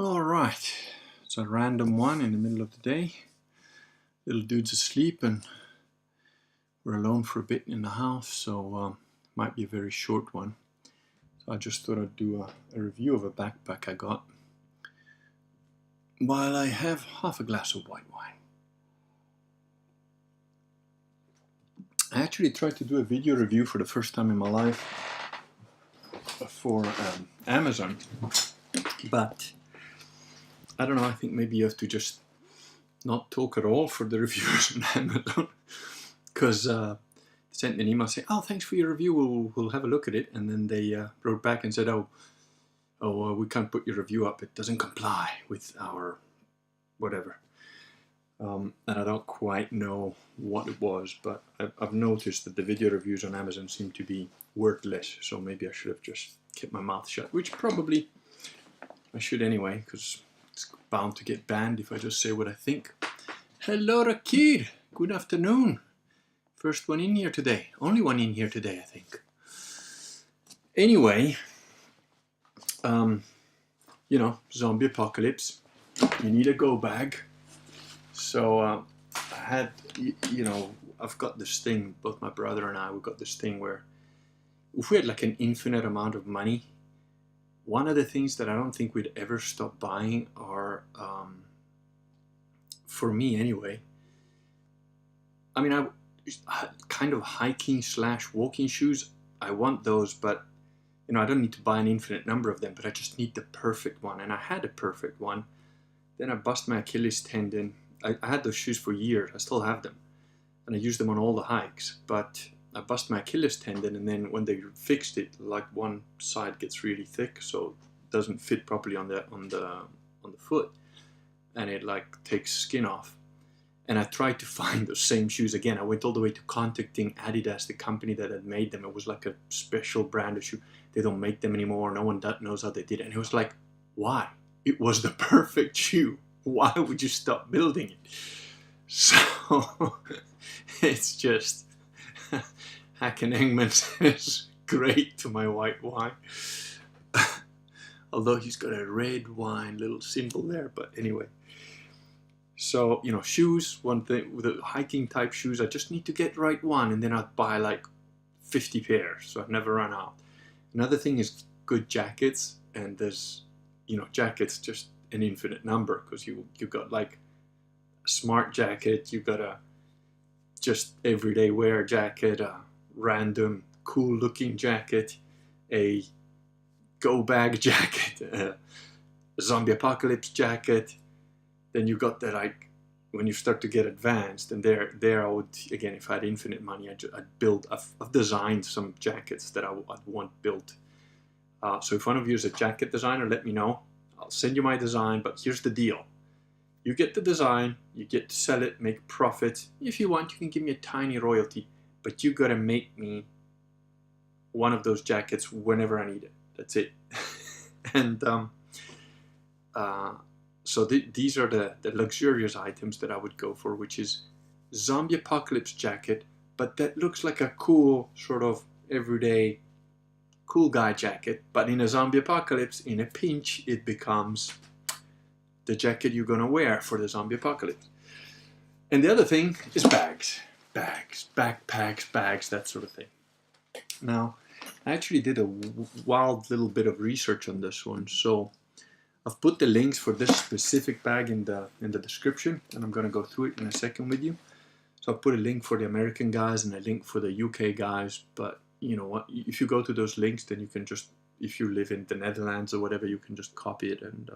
All right, it's a random one in the middle of the day. Little dude's asleep and we're alone for a bit in the house, so might be a very short one. So I just thought I'd do a review of a backpack I got while I have half a glass of white wine. I actually tried to do a video review for the first time in my life for Amazon, but I don't know, I think maybe you have to just not talk at all for the reviewers on Amazon, because they sent me an email saying, oh, thanks for your review, we'll have a look at it, and then they wrote back and said, we can't put your review up, it doesn't comply with our whatever. And I don't quite know what it was, but I've noticed that the video reviews on Amazon seem to be wordless, so maybe I should have just kept my mouth shut, which probably I should anyway, because it's bound to get banned if I just say what I think. Hello, Rakir! Good afternoon! First one in here today. Only one in here today, I think. Anyway, you know, zombie apocalypse. You need a go bag. So I had, you know, I've got this thing, both my brother and I, we've got this thing where if we had like an infinite amount of money, one of the things that I don't think we'd ever stop buying are, for me anyway, I mean, I kind of hiking / walking shoes, I want those, but you know, I don't need to buy an infinite number of them, but I just need the perfect one. And I had a perfect one. Then I bust my Achilles tendon. I had those shoes for years. I still have them. And I use them on all the hikes. But I bust my Achilles tendon, and then when they fixed it, like one side gets really thick, so it doesn't fit properly on the foot. And it like takes skin off. And I tried to find those same shoes again. I went all the way to contacting Adidas, the company that had made them. It was like a special brand of shoe. They don't make them anymore. No one knows how they did it. And it was like, why? It was the perfect shoe. Why would you stop building it? So it's just Hacken Engman says great to my white wine. Although he's got a red wine little symbol there, but anyway. So, you know, shoes, one thing, with the hiking type shoes, I just need to get the right one, and then I'd buy like 50 pairs, so I'd never run out. Another thing is good jackets, and there's, you know, jackets just an infinite number, because you got like a smart jacket, you got a just everyday wear jacket, a random cool looking jacket, a go bag jacket, a zombie apocalypse jacket. Then you got that, like, when you start to get advanced, and there I would, again, if I had infinite money, I'd build, I've designed some jackets that I'd want built. So if one of you is a jacket designer, let me know. I'll send you my design, but here's the deal. You get the design, you get to sell it, make profit. If you want, you can give me a tiny royalty, but you gotta make me one of those jackets whenever I need it. That's it. And so these are the luxurious items that I would go for, which is zombie apocalypse jacket, but that looks like a cool sort of everyday cool guy jacket. But in a zombie apocalypse, in a pinch, it becomes the jacket you're gonna wear for the zombie apocalypse. And the other thing is bags, backpacks, bags, that sort of thing. Now, I actually did a wild little bit of research on this one, so I've put the links for this specific bag in the description, and I'm going to go through it in a second with you. So I've put a link for the American guys and a link for the UK guys, but you know what, if you go to those links, then you can just, if you live in the Netherlands or whatever, you can just copy it and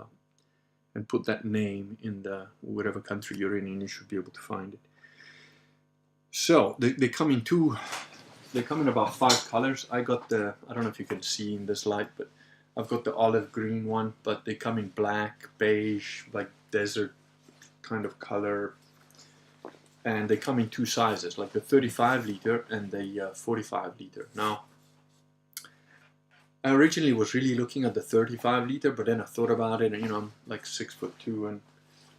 put that name in the whatever country you're in, and you should be able to find it. So they come in about 5 colors. I got the, I don't know if you can see in this light, but I've got the olive green one, but they come in black, beige, like desert kind of color. And they come in 2 sizes, like the 35 liter and the 45 liter. Now, I originally was really looking at the 35 liter, but then I thought about it, and you know, I'm like 6'2", and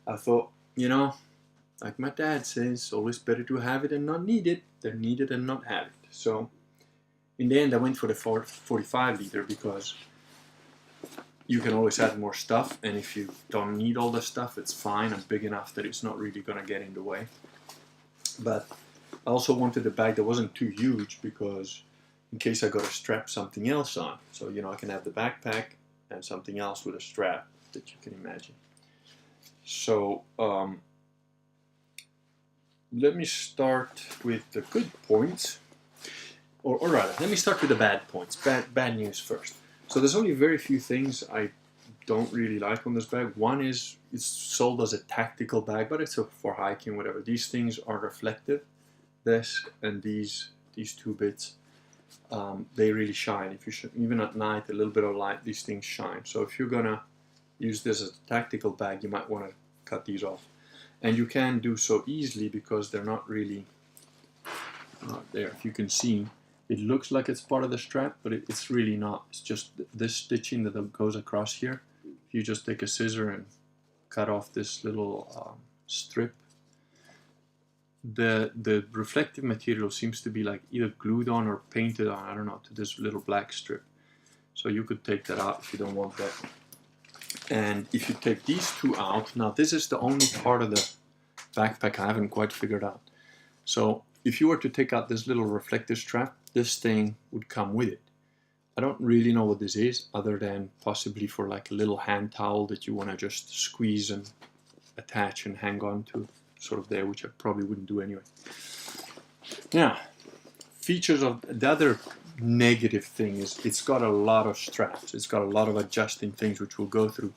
I thought, you know, like my dad says, always better to have it and not need it than need it and not have it. So in the end, I went for the 45 liter because you can always add more stuff, and if you don't need all the stuff, it's fine and big enough that it's not really going to get in the way. But I also wanted a bag that wasn't too huge, because in case I got to strap something else on, so you know, I can have the backpack and something else with a strap that you can imagine. So let me start with the good points, or rather, let me start with the bad points. Bad news first. So there's only very few things I don't really like on this bag. One is it's sold as a tactical bag, but it's for hiking, whatever. These things are reflective. This and these two bits, they really shine. If you even at night, a little bit of light, these things shine. So if you're gonna use this as a tactical bag, you might want to cut these off. And you can do so easily because they're not really there. If you can see, it looks like it's part of the strap, but it's really not. It's just this stitching that goes across here. If you just take a scissor and cut off this little strip, the reflective material seems to be like either glued on or painted on, I don't know, to this little black strip. So you could take that out if you don't want that. And if you take these two out, now this is the only part of the backpack I haven't quite figured out. So if you were to take out this little reflective strap, this thing would come with it. I don't really know what this is, other than possibly for like a little hand towel that you want to just squeeze and attach and hang on to, sort of there, which I probably wouldn't do anyway. Now, features of the other negative thing is it's got a lot of straps. It's got a lot of adjusting things, which we'll go through,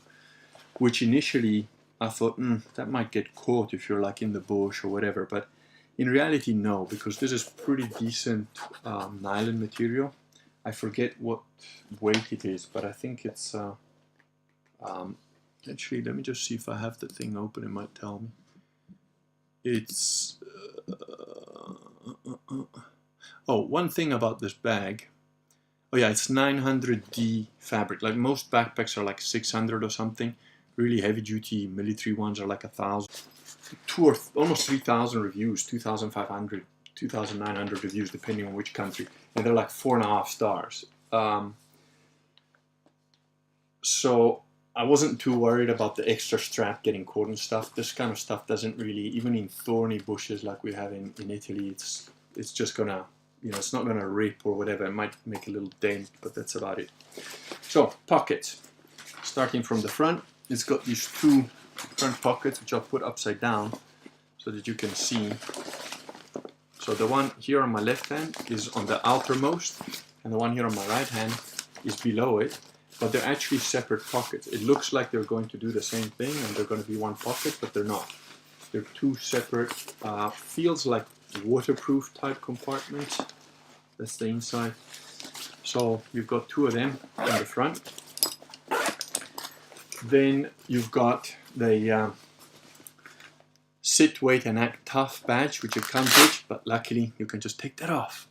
which initially I thought, that might get caught if you're like in the bush or whatever, but in reality, no, because this is pretty decent nylon material. I forget what weight it is, but I think it's, actually, let me just see if I have the thing open, it might tell me. It's, oh, one thing about this bag, oh yeah, it's 900D fabric. Like most backpacks are like 600 or something. Really heavy duty military ones are like 1,000. Almost 3,000 reviews, 2,500, 2,900 reviews, depending on which country, and they're like 4.5 stars. So I wasn't too worried about the extra strap getting caught and stuff. This kind of stuff doesn't really, even in thorny bushes like we have in Italy, it's just gonna, you know, it's not gonna rip or whatever. It might make a little dent, but that's about it. So pockets, starting from the front, it's got these two front pockets, which I'll put upside down so that you can see. So the one here on my left hand is on the outermost, and the one here on my right hand is below it, but they're actually separate pockets. It looks like they're going to do the same thing and they're going to be one pocket, but they're not. They're two separate, feels like waterproof type compartments. That's the inside. So you've got two of them in the front. Then you've got the sit, wait and act tough badge, which it comes with, but luckily you can just take that off.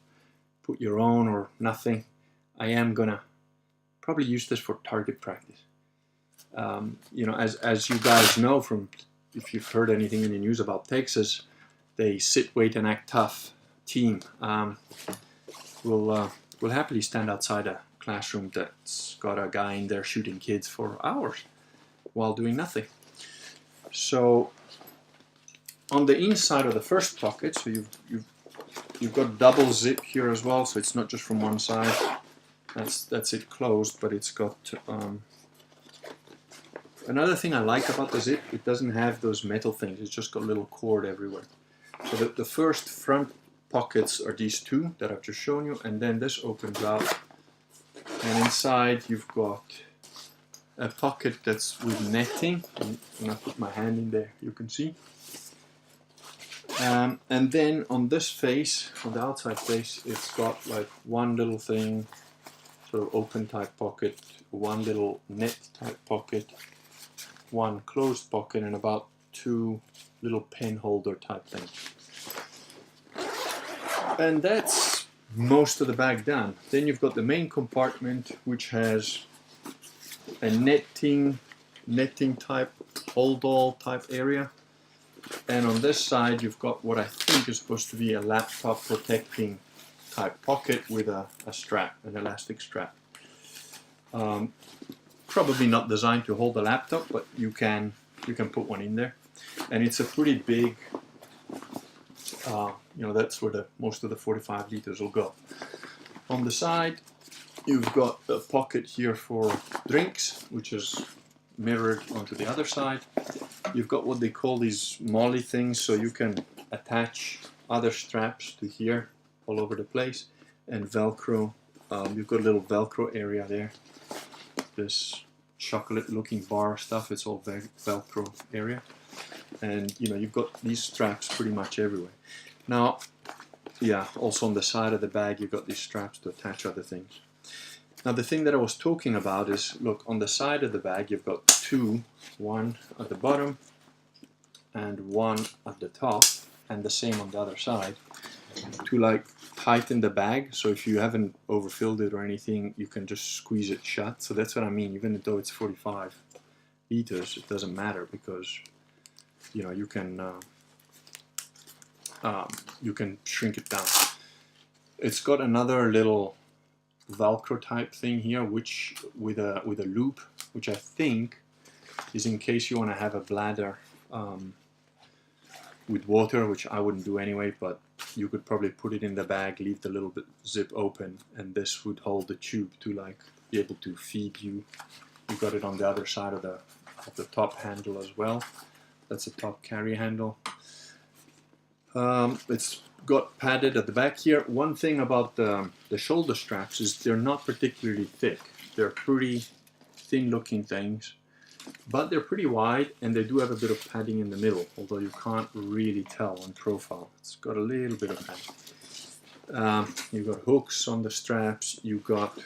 Put your own or nothing. I am gonna probably use this for target practice. You know, as you guys know from, if you've heard anything in the news about Texas, the sit, wait and act tough team will happily stand outside a classroom that's got a guy in there shooting kids for hours while doing nothing. So on the inside of the first pocket, so you've got double zip here as well, so it's not just from one side. That's it closed, but it's got another thing I like about the zip, it doesn't have those metal things, it's just got a little cord everywhere. So the first front pockets are these two that I've just shown you, and then this opens out, and inside you've got a pocket that's with netting, and when I put my hand in there you can see. And then on this face, on the outside face, it's got like one little thing, sort of open type pocket, one little net type pocket, one closed pocket, and about two little pen holder type things. And that's most of the bag done. Then you've got the main compartment, which has a netting type, hold all type area. And on this side you've got what I think is supposed to be a laptop protecting type pocket with a strap, an elastic strap. probably not designed to hold a laptop, but you can put one in there, and it's a pretty big. That's where most of the 45 liters will go. On the side, you've got a pocket here for drinks, which is mirrored onto the other side. You've got what they call these molly things, so you can attach other straps to here all over the place, and Velcro. You've got a little Velcro area there. This chocolate looking bar stuff, it's all Velcro area. And you've got these straps pretty much everywhere. Now, yeah, also on the side of the bag you've got these straps to attach other things. Now the thing that I was talking about is, look, on the side of the bag you've got two, one at the bottom and one at the top, and the same on the other side, to like tighten the bag. So if you haven't overfilled it or anything, you can just squeeze it shut. So that's what I mean, even though it's 45 liters, it doesn't matter, because you can shrink it down. It's got another little Velcro type thing here, which with a loop, which I think is in case you want to have a bladder with water, which I wouldn't do anyway, but you could probably put it in the bag, leave the little bit zip open, and this would hold the tube to like be able to feed you. You got it on the other side of the top handle as well. That's a top carry handle. It's got padded at the back here. One thing about the shoulder straps is they're not particularly thick. They're pretty thin looking things, but they're pretty wide, and they do have a bit of padding in the middle, although you can't really tell on profile. It's got a little bit of padding. You've got hooks on the straps. You've got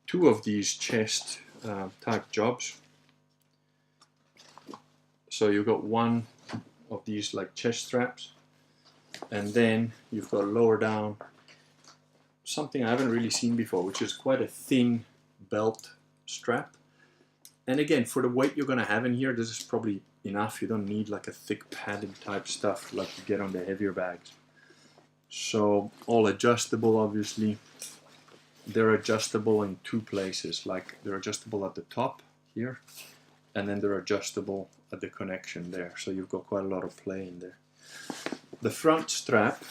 two of these chest type jobs. So you've got one of these like chest straps, and then you've got lower down something I haven't really seen before, which is quite a thin belt strap. And again, for the weight you're going to have in here, this is probably enough. You don't need like a thick padded type stuff like you get on the heavier bags. So all adjustable, obviously. They're adjustable in two places, like they're adjustable at the top here, and then they're adjustable at the connection there. So you've got quite a lot of play in there. The front strap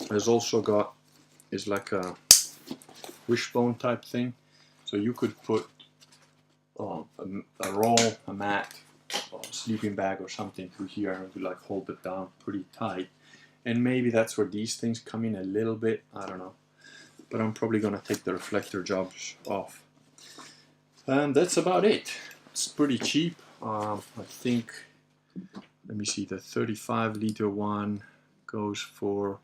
has also got, is like a wishbone type thing. So you could put a roll, a mat, or a sleeping bag or something through here, and to like hold it down pretty tight. And maybe that's where these things come in a little bit, I don't know. But I'm probably gonna take the reflector jobs off. And that's about it. It's pretty cheap. I think, let me see, the 35 liter one goes for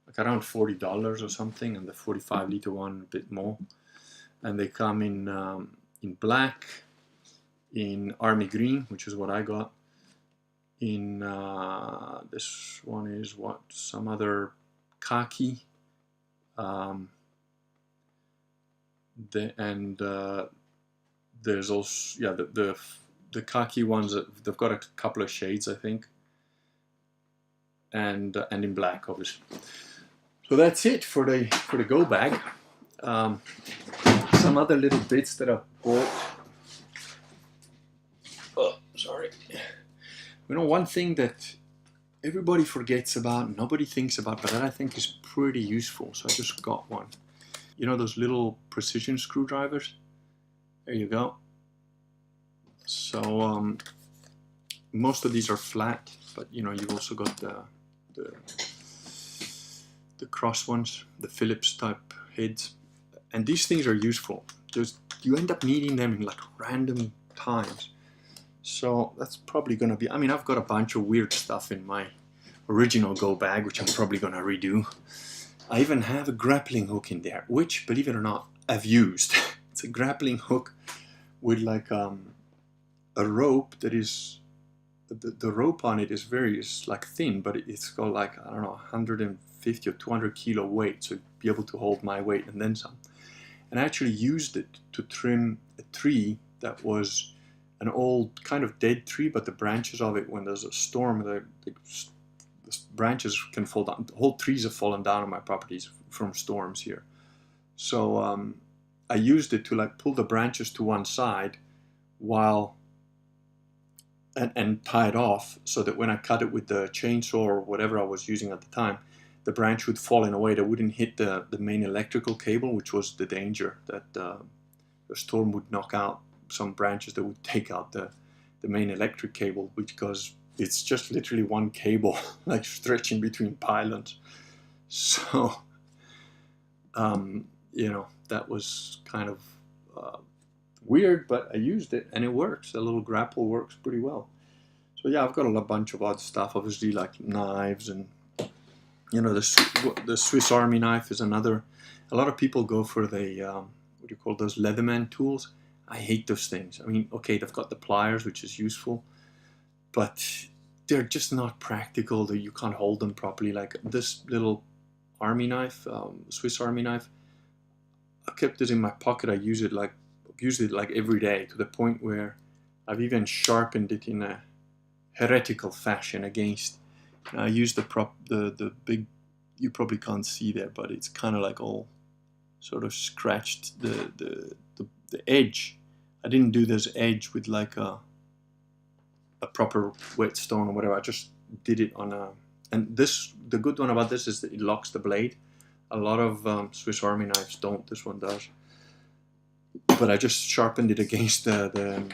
like around $40 or something, and the 45 liter one a bit more. And they come in black, in army green, which is what I got. In this one is what, some other khaki. There's also, yeah, the khaki ones, they've got a couple of shades, I think, and in black, obviously. So that's it for the go bag. Some other little bits that I bought. Oh, sorry. One thing that everybody forgets about, nobody thinks about, but that I think is pretty useful. So I just got one. Those little precision screwdrivers? There you go. So most of these are flat, but you've also got the cross ones, the Phillips type heads, and these things are useful. You end up needing them in like random times. So that's probably gonna be, I've got a bunch of weird stuff in my original go bag, which I'm probably gonna redo. I even have a grappling hook in there, which, believe it or not, I've used. It's a grappling hook with like a rope that is, the rope on it is like thin, but it's got like, I don't know, 150 or 200 kilo weight, so it'd be able to hold my weight and then some. And I actually used it to trim a tree that was an old kind of dead tree, but the branches of it, when there's a storm, the branches can fall down. The whole trees have fallen down on my properties from storms here. So I used it to like pull the branches to one side while and tie it off so that when I cut it with the chainsaw or whatever I was using at the time, the branch would fall in a way that wouldn't hit the main electrical cable, which was the danger that the storm would knock out some branches that would take out the main electric cable, because it's just literally one cable like stretching between pylons. So you know, that was kind of weird, but I used it and it works. The little grapple works pretty well. So yeah, I've got a bunch of odd stuff, obviously, like knives, and you know, the Swiss Army knife is another. A lot of people go for the what do you call those Leatherman tools. I hate those things. I mean, okay, they've got the pliers, which is useful, but they're just not practical. That you can't hold them properly. Like this little army knife, Swiss Army knife, I kept it in my pocket. I use it like every day, to the point where I've even sharpened it in a heretical fashion against. I use the big. You probably can't see there, but it's kind of like all sort of scratched the edge. I didn't do this edge with like a proper whetstone or whatever. I just did it on a. And this, the good one about this is that it locks the blade. A lot of Swiss Army knives don't. This one does. But I just sharpened it against the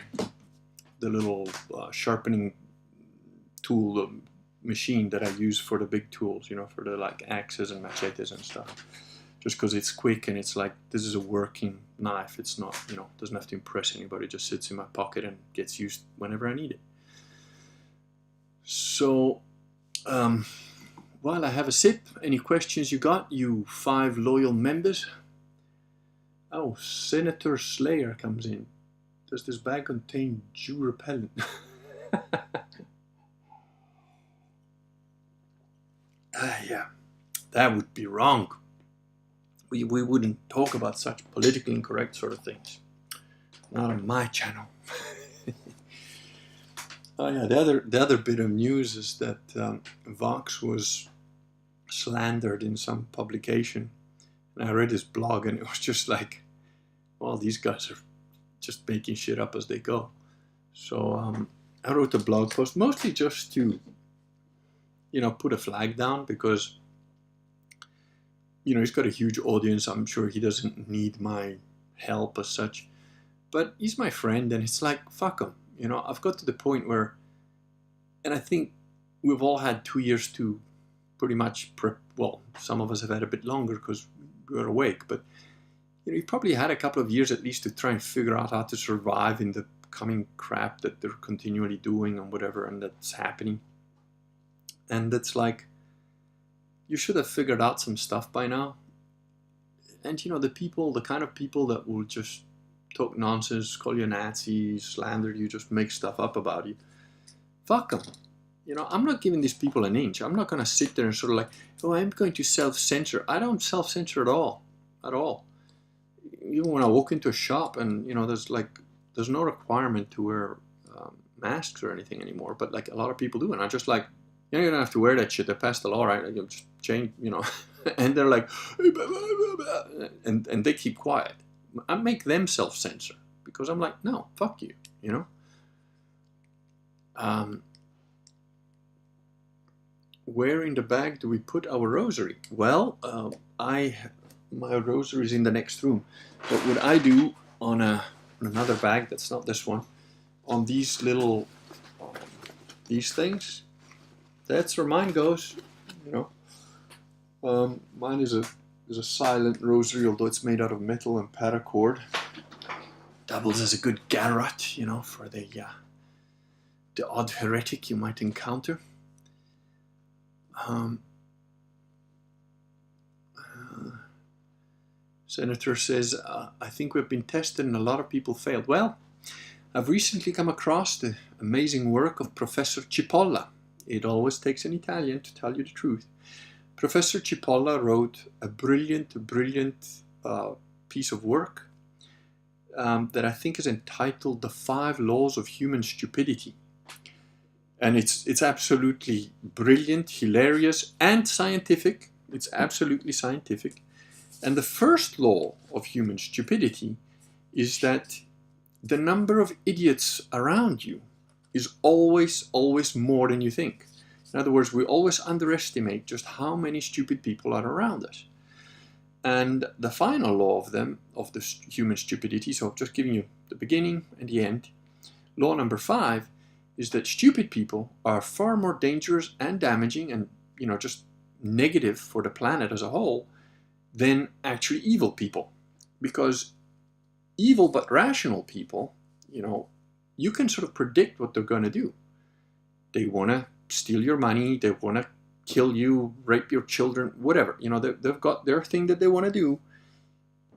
little sharpening tool machine that I use for the big tools, you know, for the like axes and machetes and stuff. Just because it's quick and it's like, this is a working knife. It's not, you know, doesn't have to impress anybody. It just sits in my pocket and gets used whenever I need it. So, while I have a sip, any questions you got, you 5 loyal members? Oh, Senator Slayer comes in. Does this bag contain Jew repellent? Yeah, that would be wrong. We wouldn't talk about such politically incorrect sort of things. Not on my channel. Oh yeah, the other bit of news is that Vox was slandered in some publication. And I read his blog and it was just like, well, these guys are just making shit up as they go. So I wrote a blog post mostly just to, you know, put a flag down, because, you know, he's got a huge audience. I'm sure he doesn't need my help as such, but he's my friend, and it's like, fuck him. You know, I've got to the point where, and I think we've all had 2 years to pretty much prep. Well, some of us have had a bit longer because we were awake, but you know, you've probably had a couple of years at least to try and figure out how to survive in the coming crap that they're continually doing and whatever, and that's happening. And it's like, you should have figured out some stuff by now. And you know, the kind of people that will just talk nonsense, call you a Nazi, slander you, just make stuff up about you, fuck them. You know, I'm not giving these people an inch. I'm not going to sit there and sort of like, oh, I'm going to self-censor. I don't self-censor at all. At all. Even when I walk into a shop and, you know, there's no requirement to wear masks or anything anymore, but like a lot of people do. And I'm just like, you know, you don't have to wear that shit. They passed the law, right? Like, you just change, you know. And they're like, and they keep quiet. I make them self-censor because I'm like, no, fuck you, you know. Where in the bag do we put our rosary? Well, my rosary is in the next room. But what I do on another bag that's not this one, on these little these things, that's where mine goes. You know, mine is a silent rosary, although it's made out of metal and paracord. Doubles as a good garrote, you know, for the odd heretic you might encounter. Senator says, I think we've been tested and a lot of people failed. Well, I've recently come across the amazing work of Professor Cipolla. It always takes an Italian to tell you the truth. Professor Cipolla wrote a brilliant piece of work that I think is entitled The 5 Laws of Human Stupidity. And it's absolutely brilliant, hilarious, and scientific. It's absolutely scientific. And the first law of human stupidity is that the number of idiots around you is always, always more than you think. In other words, we always underestimate just how many stupid people are around us. And the final law of the human stupidity, so I'm just giving you the beginning and the end. Law number 5 is that stupid people are far more dangerous and damaging and, just negative for the planet as a whole than actually evil people. Because evil but rational people, you can sort of predict what they're going to do. They want to steal your money, they want to kill you, rape your children, whatever. They've got their thing that they want to do,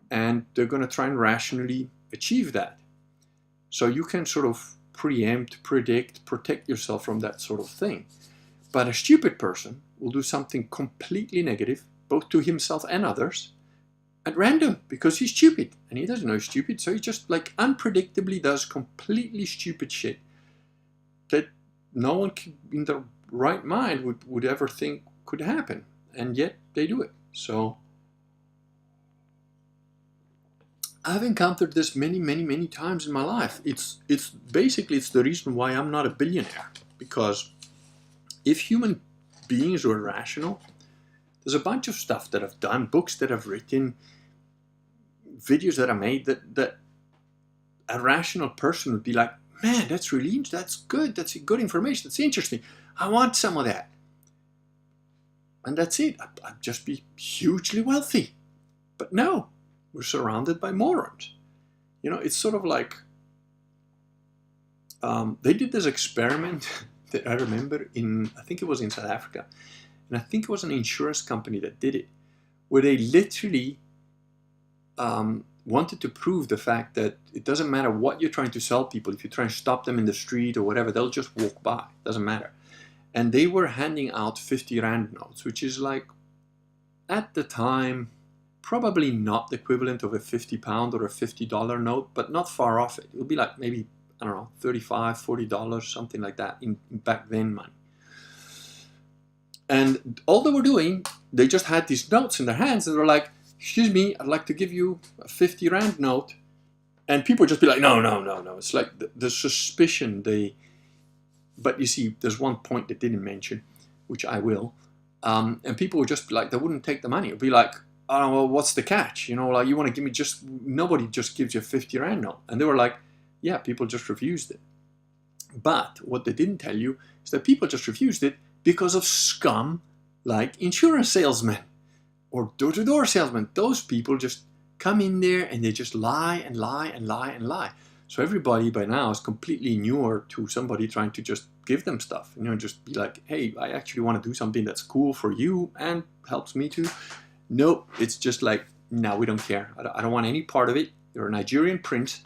and they're going to try and rationally achieve that. So you can sort of preempt, predict, protect yourself from that sort of thing. But a stupid person will do something completely negative, both to himself and others, at random, because he's stupid and he doesn't know he's stupid. So he just unpredictably does completely stupid shit that no one in their right mind would ever think could happen, and yet they do it. So I've encountered this many, many, many times in my life. It's basically the reason why I'm not a billionaire, because if human beings were rational, there's a bunch of stuff that I've done, books that I've written, videos that I made that a rational person would be like, man, that's good, that's good information, that's interesting, I want some of that. And that's it, I'd just be hugely wealthy. But no, we're surrounded by morons. It's sort of like, they did this experiment that I remember I think it was in South Africa, and I think it was an insurance company that did it, where they literally wanted to prove the fact that it doesn't matter what you're trying to sell people. If you try and stop them in the street or whatever, they'll just walk by. Doesn't matter. And they were handing out 50 Rand notes, which is like, at the time, probably not the equivalent of a £50 or a $50 note, but not far off it. It would be like maybe, I don't know, $35, $40, something like that in back then money. And all they were doing, they just had these notes in their hands and they were like, excuse me, I'd like to give you a 50 Rand note. And people would just be like, no. It's like the suspicion but you see, there's one point they didn't mention, which I will. And people would just be like, they wouldn't take the money. It would be like, oh, well, what's the catch? You want to give me nobody just gives you a 50 Rand note. And they were like, yeah, people just refused it. But what they didn't tell you is that people just refused it because of scum like insurance salesmen or door-to-door salesmen. Those people just come in there and they just lie and lie and lie and lie. So everybody by now is completely inured to somebody trying to just give them stuff. Just be like, hey, I actually want to do something that's cool for you and helps me too. Nope, it's just like, no, we don't care. I don't want any part of it. You're a Nigerian prince.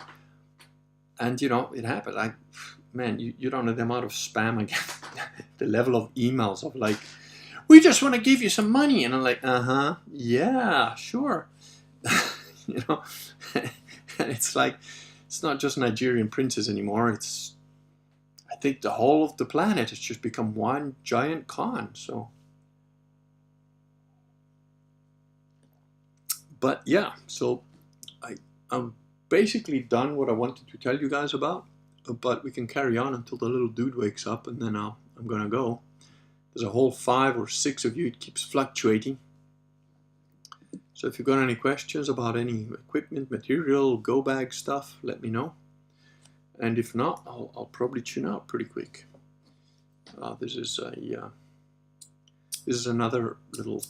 And, it happened. Man, you don't know the amount of spam I get. The level of emails of like, we just want to give you some money. And I'm like, yeah, sure. It's like, it's not just Nigerian princes anymore. I think the whole of the planet has just become one giant con. So, but yeah, so I'm basically done what I wanted to tell you guys about. But we can carry on until the little dude wakes up, and then I'm gonna go. There's a whole 5 or 6 of you. It keeps fluctuating. So if you've got any questions about any equipment, material, go bag stuff, let me know. And if not, I'll probably tune out pretty quick. This is another little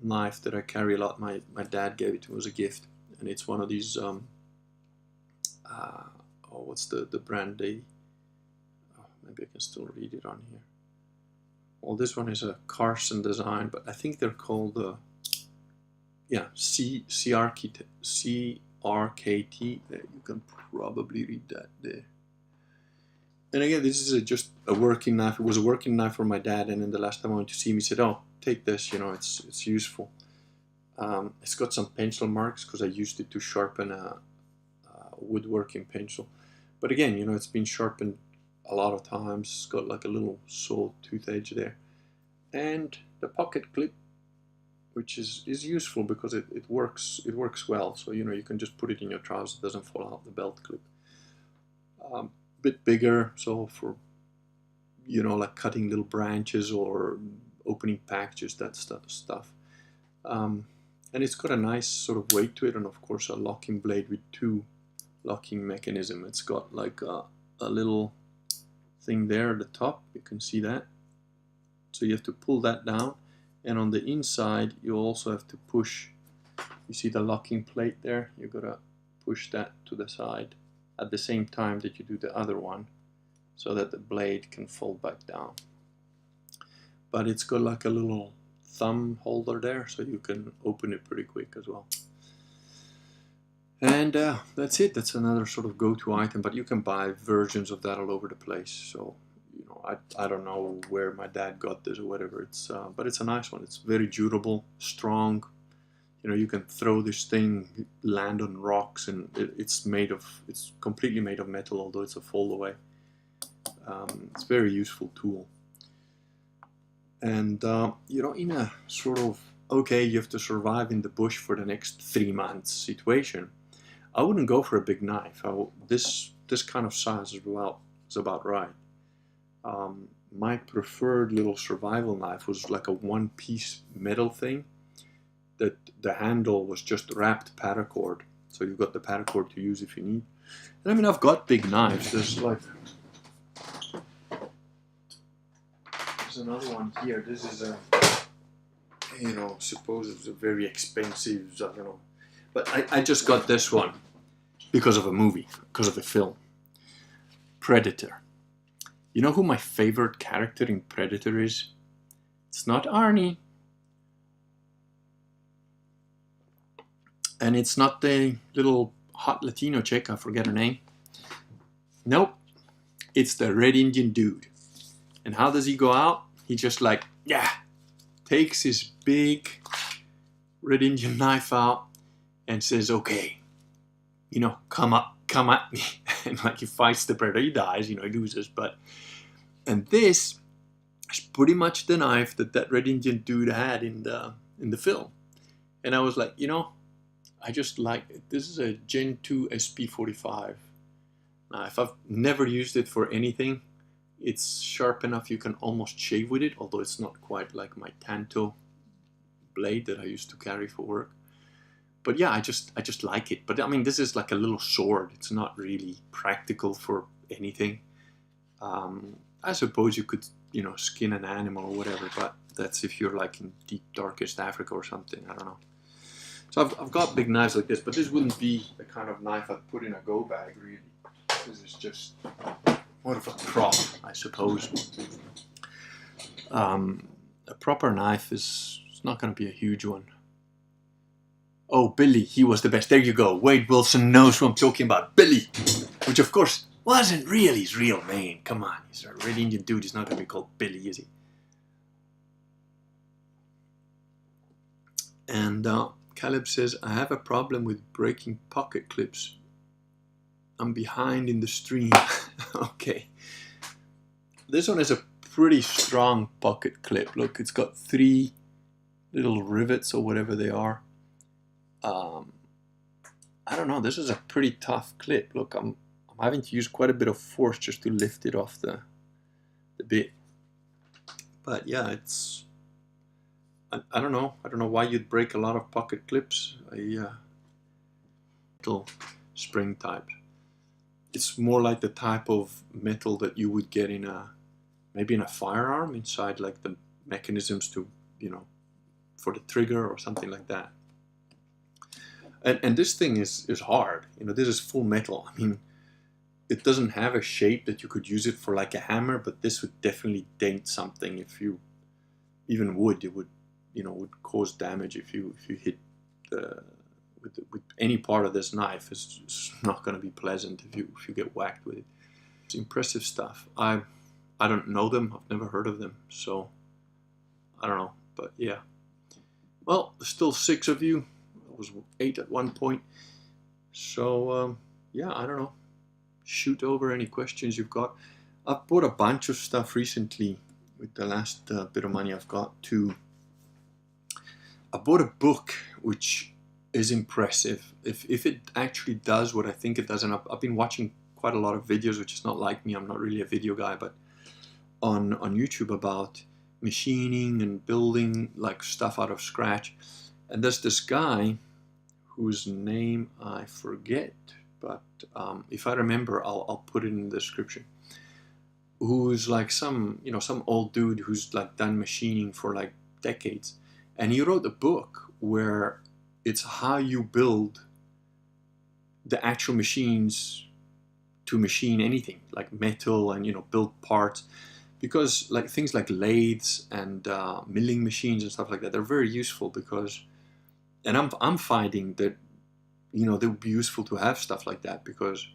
knife that I carry a lot. My dad gave it to me as a gift, and it's one of these. What's the brand? Maybe I can still read it on here. Well, this one is a Carson design, but I think they're called CRKT. You can probably read that there. And again, this is just a working knife. It was a working knife for my dad, and then the last time I went to see him, he said, "Oh, take this. It's useful." It's got some pencil marks because I used it to sharpen a woodworking pencil. But again, it's been sharpened a lot of times. It's got like a little saw tooth edge there. And the pocket clip, which is useful because it works well. So you can just put it in your trousers, it doesn't fall out the belt clip. Bit bigger, so for like cutting little branches or opening packages, that stuff. And it's got a nice sort of weight to it, and of course a locking blade with 2 locking mechanism. It's got like a little thing there at the top, you can see that. So you have to pull that down, and on the inside you also have to push. You see the locking plate there? You gotta push that to the side at the same time that you do the other one, so that the blade can fold back down. But it's got like a little thumb holder there, so you can open it pretty quick as well. And that's it. That's another sort of go-to item, but you can buy versions of that all over the place. So I don't know where my dad got this or whatever. But it's a nice one. It's very durable, strong. You can throw this thing, land on rocks, and it's completely made of metal, although it's a fold-away. It's a very useful tool. And in a sort of, okay, you have to survive in the bush for the next 3 months situation, I wouldn't go for a big knife. This kind of size is about right. My preferred little survival knife was like a 1-piece metal thing that the handle was just wrapped paracord, so you've got the paracord to use if you need. And I mean, I've got big knives. There's another one here. This is a, suppose it's a very expensive, I don't know, but I just got this one because of a movie, because of the film Predator. You know who my favorite character in Predator is? It's not Arnie, and it's not the little hot Latino chick, I forget her name. Nope, it's the Red Indian dude. And how does he go out? He just takes his big Red Indian knife out and says, okay, come at me. And he fights the predator. He dies, he loses. And this is pretty much the knife that Red Indian dude had in the film. And I was like, I just like it. This is a Gen 2 SP45 knife. I've never used it for anything. It's sharp enough you can almost shave with it, although it's not quite like my Tanto blade that I used to carry for work. But yeah, I just like it. But I mean, this is like a little sword. It's not really practical for anything. I suppose you could, skin an animal or whatever, but that's if you're like in deep, darkest Africa or something. I don't know. So I've got big knives like this, but this wouldn't be the kind of knife I'd put in a go bag, really. This is just more of a prop, I suppose. A proper knife is not going to be a huge one. Oh, Billy, he was the best. There you go. Wade Wilson knows who I'm talking about. Billy, which of course wasn't really his real name. Come on, he's a Red Indian dude. He's not going to be called Billy, is he? And Caleb says, I have a problem with breaking pocket clips. I'm behind in the stream. Okay. This one is a pretty strong pocket clip. Look, it's got 3 little rivets or whatever they are. I don't know. This is a pretty tough clip. Look, I'm having to use quite a bit of force just to lift it off the bit. But yeah, it's... I don't know. I don't know why you'd break a lot of pocket clips. Metal spring type. It's more like the type of metal that you would get in maybe in a firearm, inside like the mechanisms to, for the trigger or something like that. And this thing is hard. This is full metal. I mean, it doesn't have a shape that you could use it for like a hammer, but this would definitely dent something. If you even would, it would, would cause damage if you hit with any part of this knife. It's just not going to be pleasant if you get whacked with it. It's impressive stuff. I don't know them. I've never heard of them, so I don't know. But yeah. Well, there's still 6 of you. It was 8 at one point. So yeah, I don't know. Shoot over any questions you've got. I've bought a bunch of stuff recently with the last bit of money I've got to I bought a book which is impressive. If it actually does what I think it does, and I've been watching quite a lot of videos, which is not like me, I'm not really a video guy, but on YouTube about machining and building like stuff out of scratch. And there's this guy whose name I forget, but if I remember, I'll put it in the description. Who's like some old dude who's like done machining for like decades, and he wrote a book where it's how you build the actual machines to machine anything like metal and build parts, because like things like lathes and milling machines and stuff like that, they're very useful because, and I'm finding that they would be useful to have stuff like that, because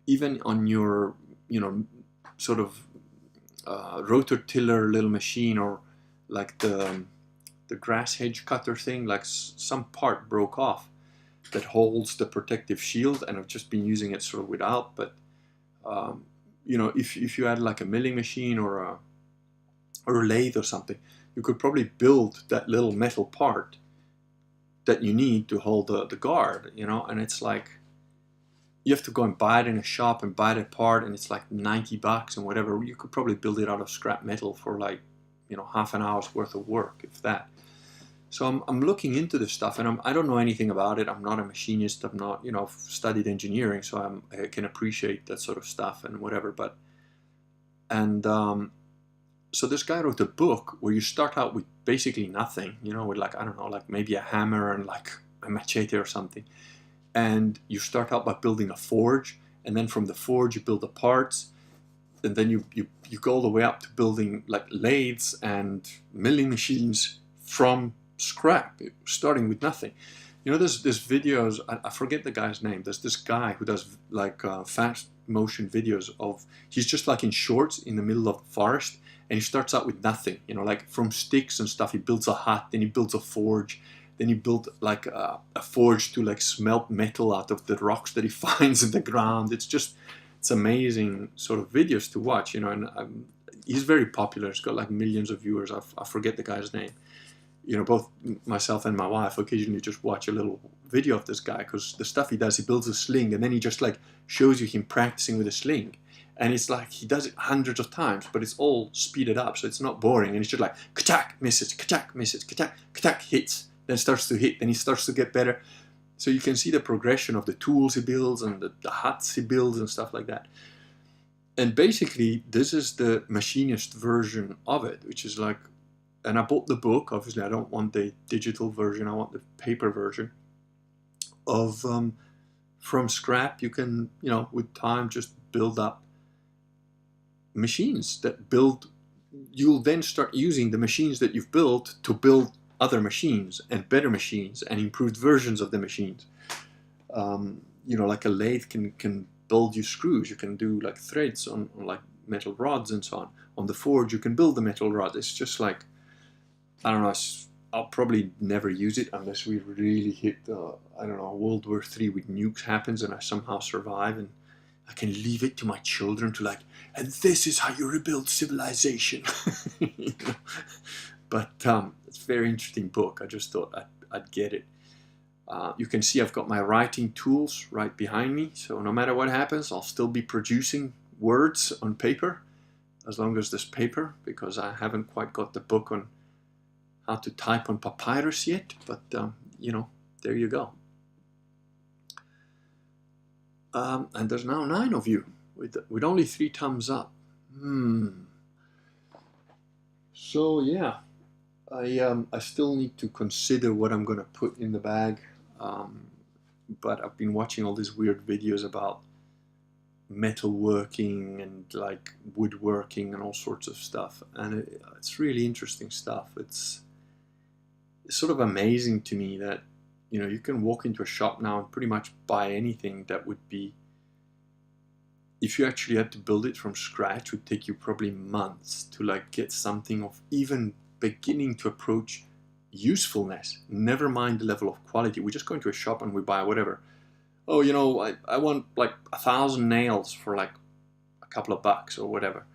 even on your sort of rotor tiller little machine, or like the grass hedge cutter thing, like some part broke off that holds the protective shield, and I've just been using it sort of without. But if you had like a milling machine or a lathe or something, you could probably build that little metal part that you need to hold the guard, and it's like you have to go and buy it in a shop and buy that part, and it's like $90 and whatever. You could probably build it out of scrap metal for like half an hour's worth of work, if that. So I'm looking into this stuff, and I don't know anything about it. I'm not a machinist. I'm not, I've studied engineering, so I can appreciate that sort of stuff and whatever. But, and so this guy wrote a book where you start out with basically nothing, with like, I don't know, like maybe a hammer and like a machete or something. And you start out by building a forge, and then from the forge you build the parts, and then you go all the way up to building like lathes and milling machines from scrap, starting with nothing. There's videos, I forget the guy's name. There's this guy who does like fast motion videos of, he's just like in shorts in the middle of the forest, and he starts out with nothing, like from sticks and stuff. He builds a hut, then he builds a forge, then he built like a forge to like smelt metal out of the rocks that he finds in the ground. It's amazing sort of videos to watch, and he's very popular. He's got like millions of viewers. I forget the guy's name. Both myself and my wife occasionally just watch a little video of this guy, because the stuff he does, he builds a sling, and then he just like shows you him practicing with a sling. And it's like he does it hundreds of times, but it's all speeded up, so it's not boring. And it's just like, ka-tack, misses, ka-tack, misses, ka-tack, ka-tack, hits, then starts to hit, then he starts to get better. So you can see the progression of the tools he builds and the huts he builds and stuff like that. And basically, this is the machinist version of it, which is like, and I bought the book. Obviously, I don't want the digital version. I want the paper version of from scrap. You can, with time, just build up machines that build. You'll then start using the machines that you've built to build other machines and better machines and improved versions of the machines. Like a lathe can build you screws. You can do like threads on like metal rods and so on. On the forge, you can build the metal rod. It's just like, I don't know, I'll probably never use it unless we really hit, World War III with nukes happens and I somehow survive, and I can leave it to my children to like, and this is how you rebuild civilization. But it's a very interesting book. I just thought I'd get it. You can see I've got my writing tools right behind me, so no matter what happens, I'll still be producing words on paper, as long as there's paper, because I haven't quite got the book on how to type on papyrus yet, but there you go. And there's now 9 of you with only 3 thumbs up. So yeah, I still need to consider what I'm gonna put in the bag, but I've been watching all these weird videos about metalworking and like woodworking and all sorts of stuff, and it's really interesting stuff. It's sort of amazing to me that you can walk into a shop now and pretty much buy anything that would be, if you actually had to build it from scratch, would take you probably months to like get something of even beginning to approach usefulness, never mind the level of quality. We just go into a shop and we buy whatever. Oh, I want like 1,000 nails for like a couple of bucks or whatever.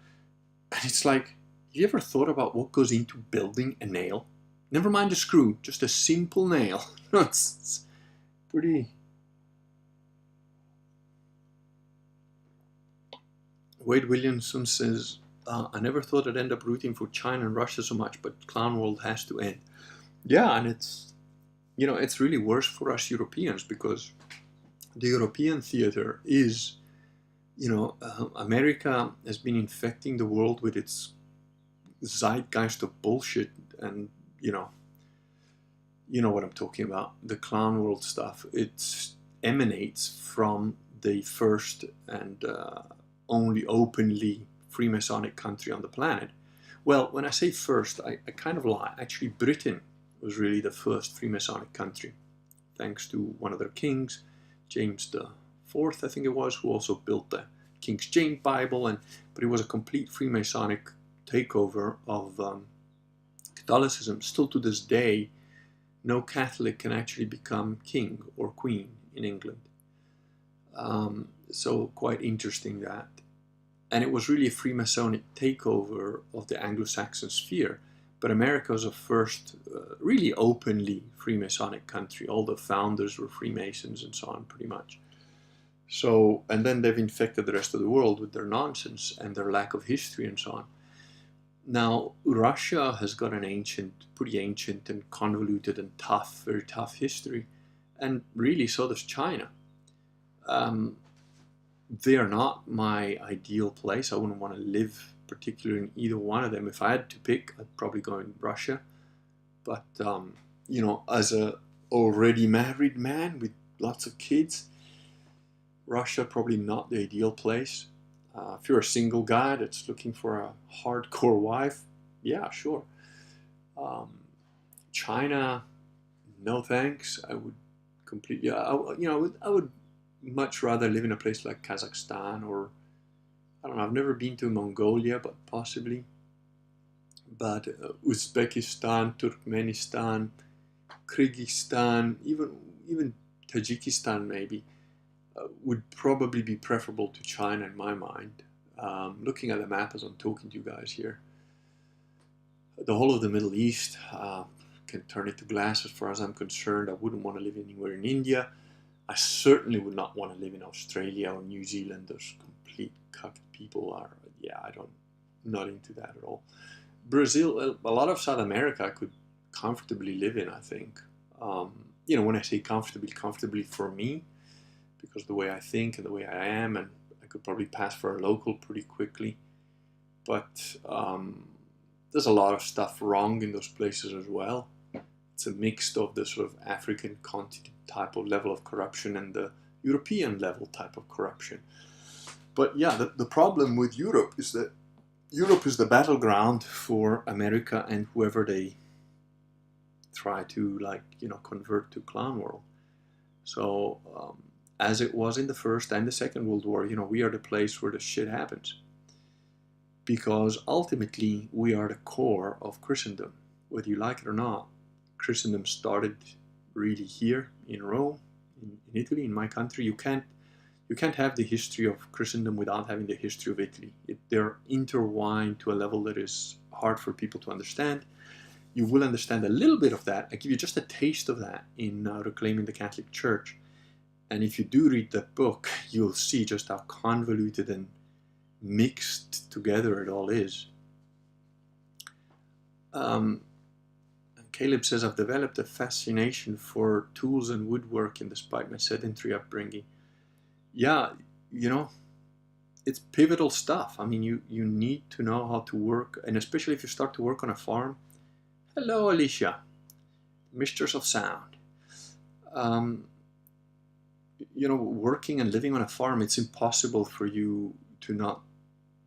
And it's like, have you ever thought about what goes into building a nail? Never mind the screw, just a simple nail. It's pretty. Wade Williamson says, I never thought I'd end up rooting for China and Russia so much, but Clown World has to end. Yeah, and it's really worse for us Europeans, because the European theater is, America has been infecting the world with its zeitgeist of bullshit, and you know what I'm talking about. The Clown World stuff. It emanates from the first and only openly Freemasonic country on the planet. Well, when I say first, I kind of lie. Actually, Britain was really the first Freemasonic country, thanks to one of their kings, James the Fourth, I think it was, who also built the King James Bible, but it was a complete Freemasonic takeover of Catholicism. Still to this day, no Catholic can actually become king or queen in England. So quite interesting that. And it was really a Freemasonic takeover of the Anglo-Saxon sphere. But America was the first really openly Freemasonic country. All the founders were Freemasons and so on, pretty much. So, and then they've infected the rest of the world with their nonsense and their lack of history and so on. Now, Russia has got an pretty ancient and convoluted and tough, very tough history. And really, so does China. They are not my ideal place. I wouldn't want to live particularly in either one of them. If I had to pick, I'd probably go in Russia. But, as a already married man with lots of kids, Russia probably not the ideal place. If you're a single guy that's looking for a hardcore wife, yeah, sure. China, no thanks. I would completely, I would much rather live in a place like Kazakhstan, or I don't know, I've never been to Mongolia, but possibly. But Uzbekistan, Turkmenistan, Kyrgyzstan, even Tajikistan maybe, would probably be preferable to China in my mind. Looking at the map as I'm talking to you guys here, the whole of the Middle East can turn into glass as far as I'm concerned. I wouldn't want to live anywhere in India. I certainly would not want to live in Australia or New Zealand. Those complete cucked people are, not into that at all. Brazil, a lot of South America I could comfortably live in, I think. When I say comfortably for me, because the way I think and the way I am, and I could probably pass for a local pretty quickly. But there's a lot of stuff wrong in those places as well. It's a mix of the sort of African continent type of level of corruption and the European level type of corruption. But yeah, the problem with Europe is that Europe is the battleground for America and whoever they try to convert to Clown World. So as it was in the First and the Second World War, we are the place where the shit happens. Because ultimately we are the core of Christendom, whether you like it or not. Christendom started really here in Rome, in Italy, in my country. You can't have the history of Christendom without having the history of Italy. They're intertwined to a level that is hard for people to understand. You will understand a little bit of that. I give you just a taste of that in Reclaiming the Catholic Church. And if you do read that book, you'll see just how convoluted and mixed together it all is. Caleb says, I've developed a fascination for tools and woodworking despite my sedentary upbringing. Yeah, it's pivotal stuff. I mean, you need to know how to work, and especially if you start to work on a farm. Hello, Alicia, Mistress of Sound. Working and living on a farm, it's impossible for you to not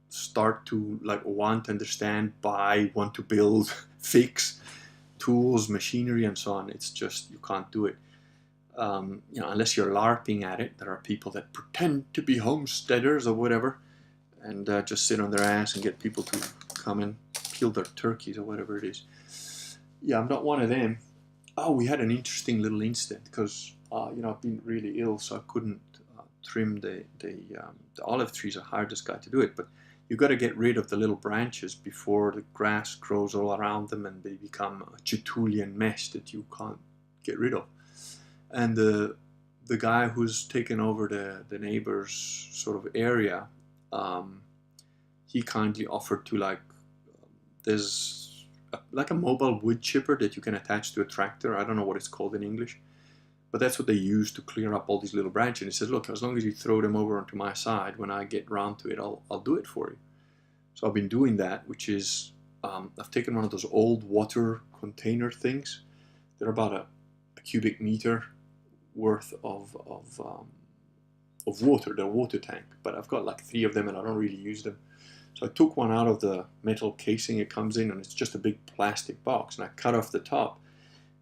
start to want to understand, buy, want to build, fix tools, machinery, and so on. It's just, you can't do it. Unless you're LARPing at it. There are people that pretend to be homesteaders or whatever, and just sit on their ass and get people to come and peel their turkeys or whatever it is. Yeah, I'm not one of them. Oh, we had an interesting little incident because I've been really ill, so I couldn't trim the olive trees. I hired this guy to do it, but you got to get rid of the little branches before the grass grows all around them and they become a Chetulian mess that you can't get rid of. And the guy who's taken over the neighbor's sort of area, he kindly offered to, like, there's like a mobile wood chipper that you can attach to a tractor. I don't know what it's called in English, but that's what they use to clear up all these little branches. And he says, look, as long as you throw them over onto my side, when I get round to it, I'll do it for you. So I've been doing that, which is, I've taken one of those old water container things. They're about a cubic meter worth of water. They're a water tank, but I've got like 3 of them and I don't really use them. So I took one out of the metal casing it comes in, and it's just a big plastic box, and I cut off the top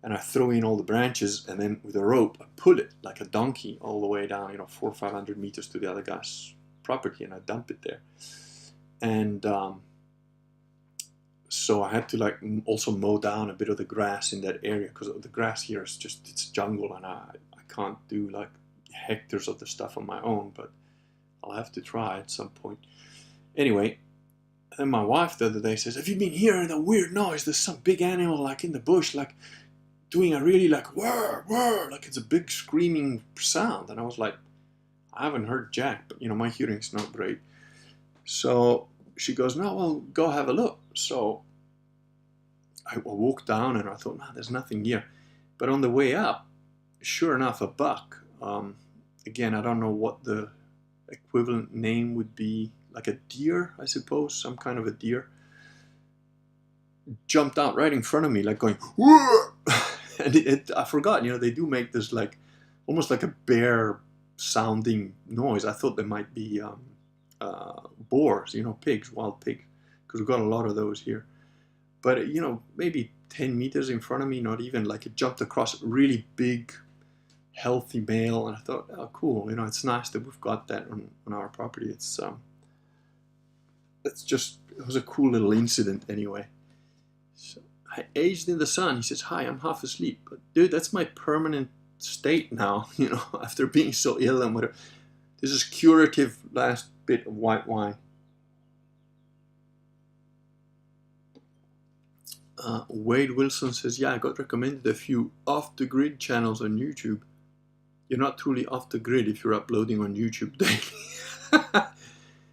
and I throw in all the branches, and then with a rope I pull it like a donkey all the way down, 400 or 500 meters to the other guy's property, and I dump it there. And so I had to like also mow down a bit of the grass in that area, because the grass here is just, it's jungle, and I can't do like hectares of the stuff on my own, but I'll have to try at some point. Anyway, and my wife the other day says, have you been hearing a weird noise? There's some big animal like in the bush, like doing a really like whir, whir, like it's a big screaming sound. And I was like, I haven't heard jack, but my hearing's not great. So she goes, no, well, go have a look. So I walked down and I thought, no, there's nothing here. But on the way up, sure enough, a buck. Again, I don't know what the equivalent name would be, like a deer, I suppose, some kind of a deer, jumped out right in front of me, like going, whoa! And I forgot, they do make this like, almost like a bear sounding noise. I thought they might be boars, pigs, wild pigs, because we've got a lot of those here. But, maybe 10 meters in front of me, not even, like it jumped across, a really big, healthy male. And I thought, oh, cool, it's nice that we've got that on our property. It was a cool little incident anyway. So I aged in the sun. He says, hi, I'm half asleep. But dude, that's my permanent state now, after being so ill and whatever. This is curative last bit of white wine. Wade Wilson says, yeah, I got recommended a few off-the-grid channels on YouTube. You're not truly off the grid if you're uploading on YouTube daily.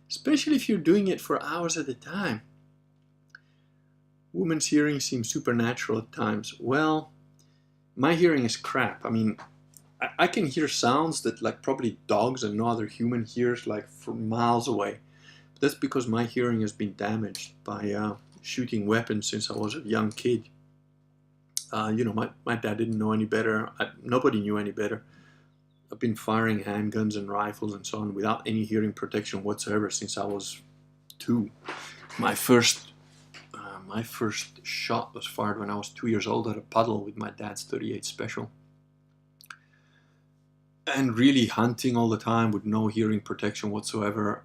Especially if you're doing it for hours at a time. Women's hearing seems supernatural at times. Well, my hearing is crap. I mean, I can hear sounds that like probably dogs and no other human hears like from miles away. But that's because my hearing has been damaged by shooting weapons since I was a young kid. My dad didn't know any better. Nobody knew any better. I've been firing handguns and rifles and so on without any hearing protection whatsoever since I was 2. My first shot was fired when I was 2 years old at a puddle with my dad's .38 Special. And really hunting all the time with no hearing protection whatsoever.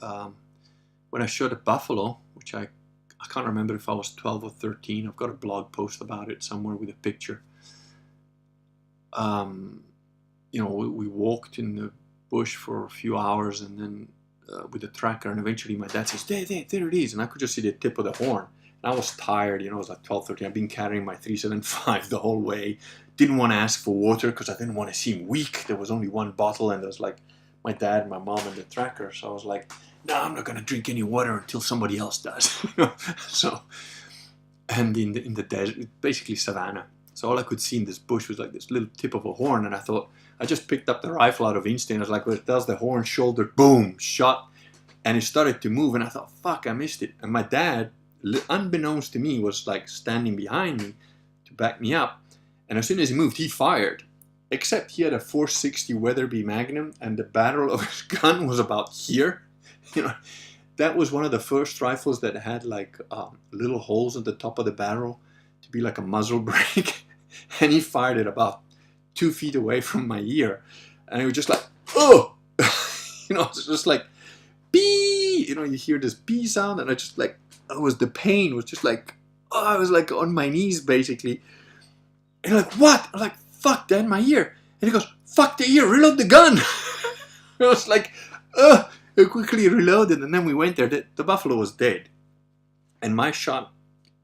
When I shot a buffalo, which I can't remember if I was 12 or 13. I've got a blog post about it somewhere with a picture. We walked in the bush for a few hours, and then with the tracker, and eventually my dad says, there it is, and I could just see the tip of the horn. And I was tired, I was like 12, 13. I've been carrying my 375 the whole way. Didn't want to ask for water because I didn't want to seem weak. There was only one bottle, and there was like my dad, my mom, and the tracker. So I was like, no, I'm not going to drink any water until somebody else does. So, and in the desert, basically savannah. So all I could see in this bush was like this little tip of a horn, and I thought, I just picked up the rifle out of instinct. I was like, well, there's the horn, shoulder, boom, shot, and it started to move, and I thought, fuck, I missed it. And my dad, unbeknownst to me, was like standing behind me to back me up, and as soon as he moved, he fired. Except he had a 460 Weatherby Magnum, and the barrel of his gun was about here. That was one of the first rifles that had like little holes at the top of the barrel to be like a muzzle brake, and he fired it about 2 feet away from my ear, and it was just like, oh, it's just like, bee, you hear this bee sound, and I just like, the pain was just like, I was like on my knees basically, and like, what? I'm like, fuck, Dad, my ear, and he goes, fuck the ear, reload the gun. I was like, I quickly reloaded, and then we went there. The buffalo was dead, and my shot,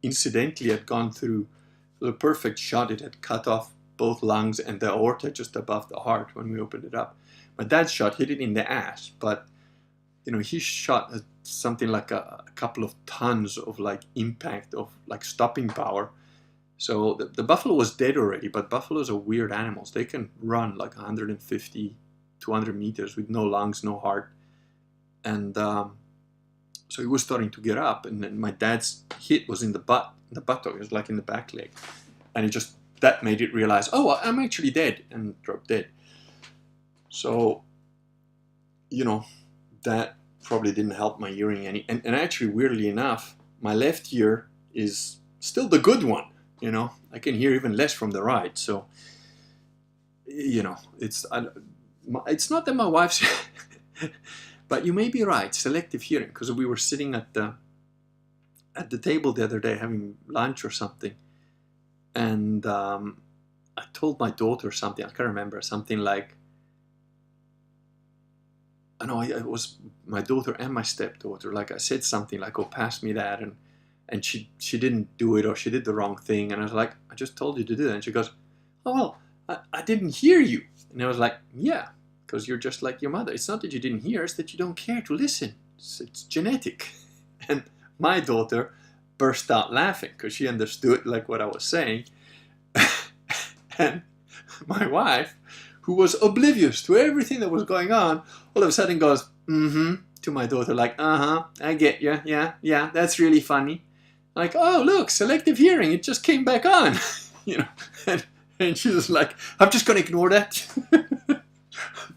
incidentally, had gone through the perfect shot. It had cut off both lungs and the aorta just above the heart when we opened it up. My dad's shot hit it in the ass, but he shot something like a couple of tons of like impact of like stopping power. So the buffalo was dead already, but buffaloes are weird animals. They can run like 150, 200 meters with no lungs, no heart. And so he was starting to get up, and then my dad's hit was in the buttock. It was like in the back leg. And that made it realize, oh, I'm actually dead, and dropped dead. So, that probably didn't help my hearing any. And actually, weirdly enough, my left ear is still the good one. I can hear even less from the right. So, it's not that my wife's, but you may be right. Selective hearing, because we were sitting at the table the other day having lunch or something, and I told my daughter something. I can't remember, something like, I know it was my daughter and my stepdaughter. Like I said something like, "Oh, pass me that," and she didn't do it, or she did the wrong thing, and I was like, "I just told you to do that," and she goes, "Oh well, I didn't hear you," and I was like, "Yeah, because you're just like your mother. It's not that you didn't hear; it's that you don't care to listen. It's genetic." And my daughter burst out laughing because she understood like what I was saying, and my wife, who was oblivious to everything that was going on, all of a sudden goes, "Mm-hmm," to my daughter, like, "Uh-huh, I get you, yeah, that's really funny." Like, "Oh, look, selective hearing, it just came back on." And she was like, "I'm just going to ignore that."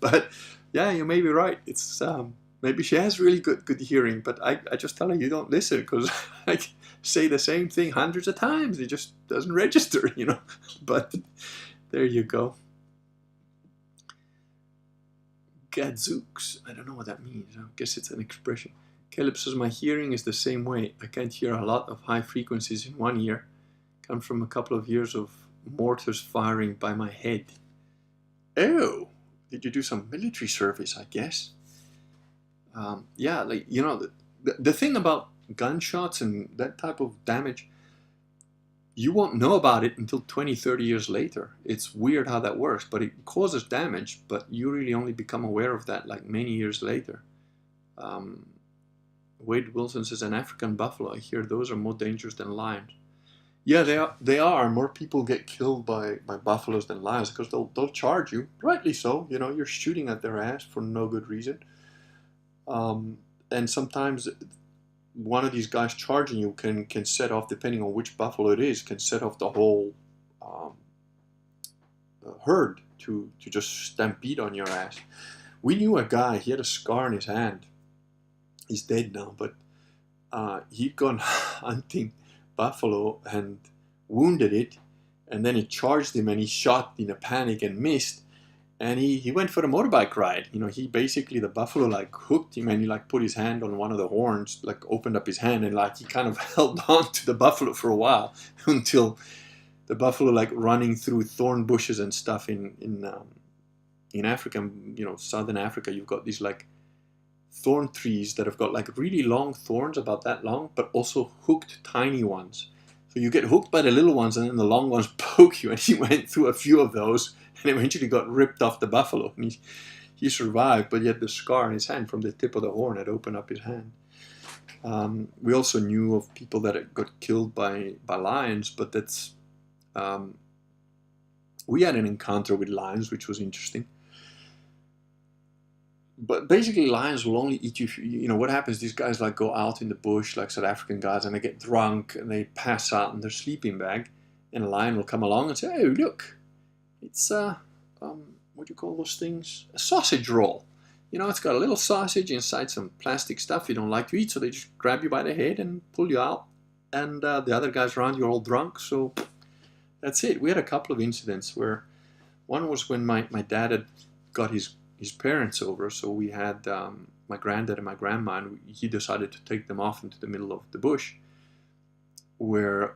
But yeah, you may be right. It's maybe she has really good hearing, but I just tell her, you don't listen, because I say the same thing hundreds of times. It just doesn't register, But there you go. Gadzooks. I don't know what that means. I guess it's an expression. Caleb says, my hearing is the same way. I can't hear a lot of high frequencies in one ear. Come from a couple of years of mortars firing by my head. Oh, did you do some military service, I guess? Yeah, like, the thing about gunshots and that type of damage, you won't know about it until 20, 30 years later. It's weird how that works, but it causes damage, but you really only become aware of that like many years later. Wade Wilson says, an African buffalo, I hear those are more dangerous than lions. Yeah, they are. More people get killed by buffaloes than lions, because they'll charge you, rightly so. You're shooting at their ass for no good reason. And sometimes one of these guys charging you can set off, depending on which buffalo it is, can set off the whole herd to just stampede on your ass. We knew a guy, he had a scar on his hand. He's dead now, but he'd gone hunting buffalo and wounded it, and then it charged him, and he shot in a panic and missed. And he went for a motorbike ride. He basically, the buffalo like hooked him, and he like put his hand on one of the horns, like opened up his hand, and like he kind of held on to the buffalo for a while until the buffalo, like running through thorn bushes and stuff in Africa, southern Africa, you've got these like thorn trees that have got like really long thorns, about that long, but also hooked tiny ones. So you get hooked by the little ones, and then the long ones poke you, and he went through a few of those and eventually got ripped off the buffalo. And he survived, but he had the scar on his hand from the tip of the horn had opened up his hand. We also knew of people that had got killed by lions, but that's we had an encounter with lions, which was interesting. But basically, lions will only eat you. What happens? These guys like go out in the bush, like South African guys, and they get drunk and they pass out in their sleeping bag, and a lion will come along and say, "Oh, look, it's what do you call those things? A sausage roll. It's got a little sausage inside some plastic stuff you don't like to eat." So they just grab you by the head and pull you out, and the other guys around you are all drunk. So that's it. We had a couple of incidents where one was when my dad had got his parents over, so we had my granddad and my grandma, and he decided to take them off into the middle of the bush, where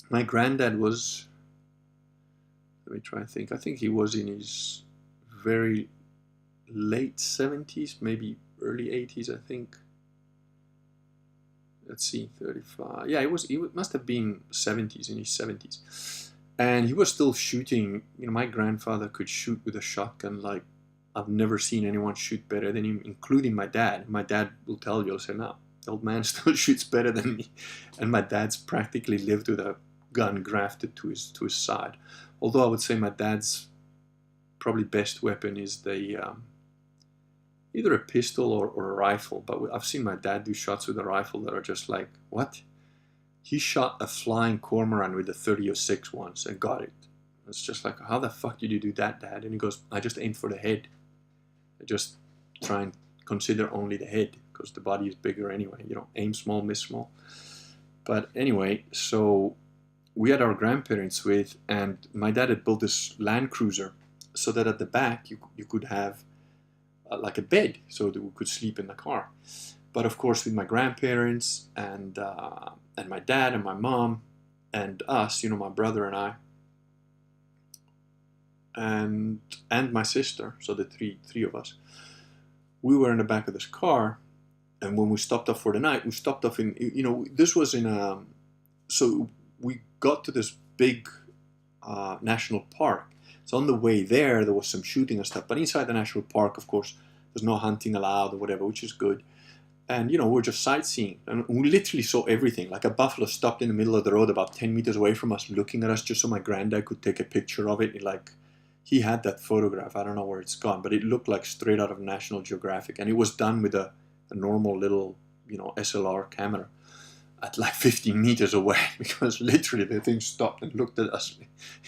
my granddad was, let me try and think, I think he was in his very late 70s, maybe early 80s, I think. Let's see, 35. Yeah, he must have been 70s, in his 70s. And he was still shooting. You know, my grandfather could shoot with a shotgun like I've never seen anyone shoot better than him, including my dad. My dad will tell you, he'll say, no, the old man still shoots better than me. And my dad's practically lived with a gun grafted to his side. Although I would say my dad's probably best weapon is the either a pistol or a rifle. But I've seen my dad do shots with a rifle that are just like, what? He shot a flying cormorant with a 30-06 once and got it. It's just like, how the fuck did you do that, Dad? And he goes, I just aimed for the head. I just try and consider only the head because the body is bigger anyway. You know, aim small, miss small. But anyway, so we had our grandparents with, and my dad had built this Land Cruiser so that at the back you could have like a bed so that we could sleep in the car. But of course, with my grandparents and my dad and my mom and us, you know, my brother and I, and my sister, so the three of us, we were in the back of this car. And when we stopped off for the night, we stopped off in, you know, this was in a, so we got to this big national park. So on the way there was some shooting and stuff. But inside the national park, of course, there's no hunting allowed or whatever, which is good. And, you know, we're just sightseeing. And we literally saw everything. Like a buffalo stopped in the middle of the road about 10 meters away from us, looking at us just so my granddad could take a picture of it. Like, he had that photograph. I don't know where it's gone, but it looked like straight out of National Geographic. And it was done with a normal little, you know, SLR camera at like 15 meters away, because literally the thing stopped and looked at us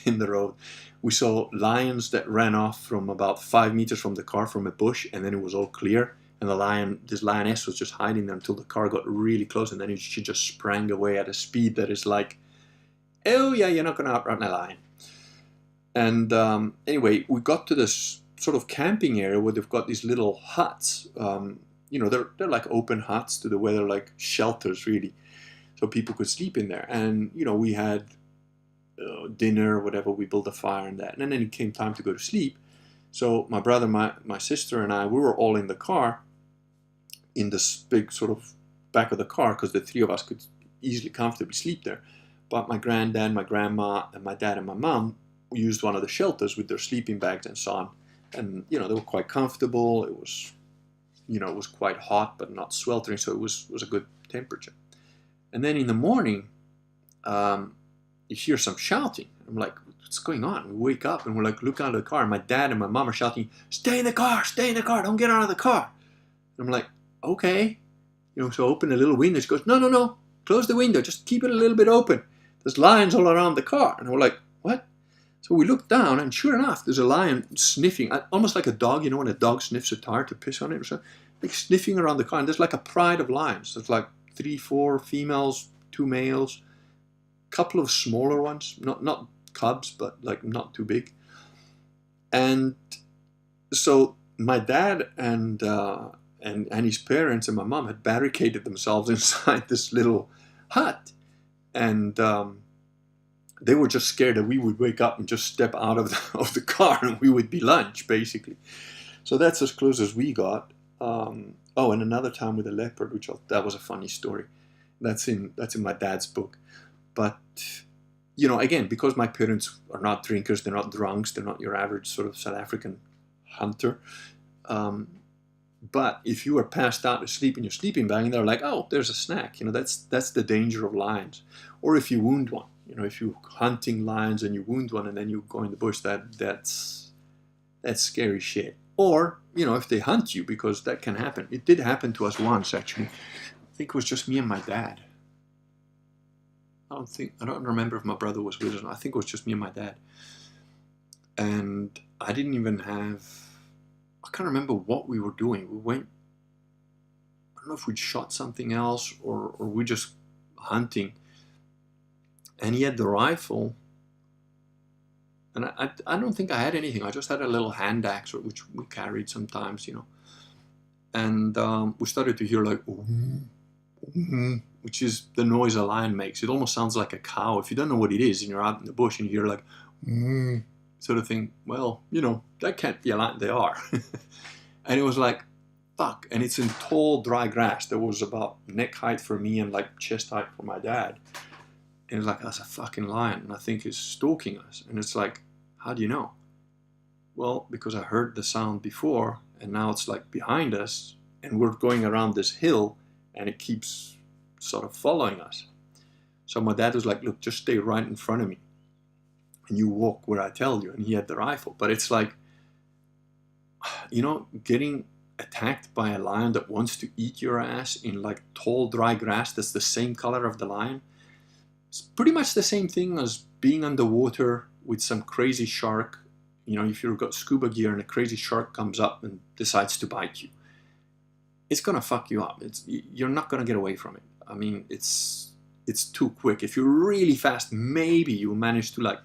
in the road. We saw lions that ran off from about 5 meters from the car from a bush, and then it was all clear. And this lioness was just hiding there until the car got really close, and then she just sprang away at a speed that is like, oh yeah, you're not going to outrun a lion. And anyway, we got to this sort of camping area where they've got these little huts. You know, they're like open huts to the weather, like shelters really, so people could sleep in there. And you know, we had dinner, whatever. We built a fire and that, and then it came time to go to sleep. So my brother, my sister, and I, we were all in the car, in this big sort of back of the car, because the three of us could easily, comfortably sleep there. But my granddad, my grandma, and my dad and my mom used one of the shelters with their sleeping bags and so on. And you know, they were quite comfortable. It was, you know, it was quite hot, but not sweltering, so it was a good temperature. And then in the morning, you hear some shouting. I'm like, what's going on? We wake up and we're like, look out of the car. And my dad and my mom are shouting, stay in the car, don't get out of the car. And I'm like, okay. You know, so I open a little window. She goes, no, close the window, just keep it a little bit open. There's lions all around the car. And we're like, what? So we look down, and sure enough, there's a lion sniffing, almost like a dog, you know, when a dog sniffs a tire to piss on it or something, like sniffing around the car. And there's like a pride of lions. There's like 3, 4 females, 2 males, a couple of smaller ones, not cubs, but like not too big. And so my dad and his parents and my mom had barricaded themselves inside this little hut, and they were just scared that we would wake up and just step out of the car and we would be lunch, basically. So that's as close as we got. Oh, and another time with a leopard, that was a funny story. That's in my dad's book. But you know, again, because my parents are not drinkers, they're not drunks, they're not your average sort of South African hunter. But if you are passed out asleep in your sleeping bag, and they're like, oh, there's a snack. You know, that's the danger of lions. Or if you wound one. You know, if you're hunting lions and you wound one and then you go in the bush, that's scary shit. Or, you know, if they hunt you, because that can happen. It did happen to us once, actually. I think it was just me and my dad. I don't remember if my brother was with us. I think it was just me and my dad. And I didn't even I can't remember what we were doing. We went, I don't know if we'd shot something else or we just hunting. And he had the rifle, and I don't think I had anything. I just had a little hand axe, which we carried sometimes, you know. And we started to hear like, which is the noise a lion makes. It almost sounds like a cow. If you don't know what it is, and you're out in the bush and you hear like, sort of thing, well, you know, that can't be a lion. They are. And it was like, fuck. And it's in tall, dry grass that was about neck height for me and like chest height for my dad. And it's like, that's a fucking lion, and I think it's stalking us. And it's like, how do you know? Well, because I heard the sound before, and now it's like behind us, and we're going around this hill, and it keeps sort of following us. So my dad was like, look, just stay right in front of me, and you walk where I tell you. And he had the rifle. But it's like, you know, getting attacked by a lion that wants to eat your ass in like tall, dry grass that's the same color of the lion. It's pretty much the same thing as being underwater with some crazy shark. You know, if you've got scuba gear and a crazy shark comes up and decides to bite you, it's gonna fuck you up. You're not gonna get away from it. I mean, it's too quick. If you're really fast, maybe you manage to like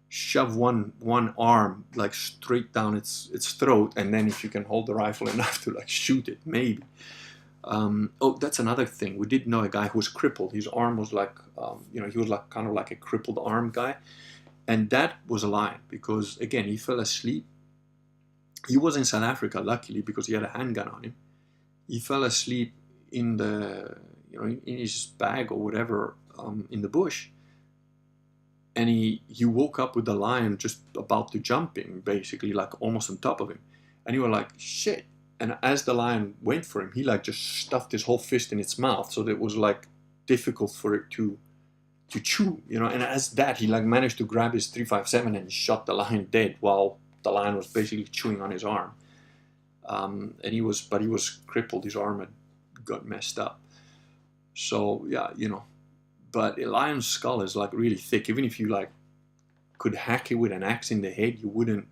shove one arm like straight down its throat, and then if you can hold the rifle enough to like shoot it, maybe. Oh, that's another thing. We did know a guy who was crippled. His arm was like, you know, he was like kind of like a crippled arm guy. And that was a lion, because again, he fell asleep. He was in South Africa, luckily, because he had a handgun on him. He fell asleep in the, you know, in his bag or whatever, in the bush. And he woke up with the lion just about to jump him, basically, like almost on top of him. And he was like, shit. And as the lion went for him, he like just stuffed his whole fist in its mouth, so that it was like difficult for it to chew, you know. And as that, he like managed to grab his 357 and shot the lion dead while the lion was basically chewing on his arm. And he was crippled. His arm had got messed up. So yeah, you know. But a lion's skull is like really thick. Even if you like could hack it with an axe in the head, you wouldn't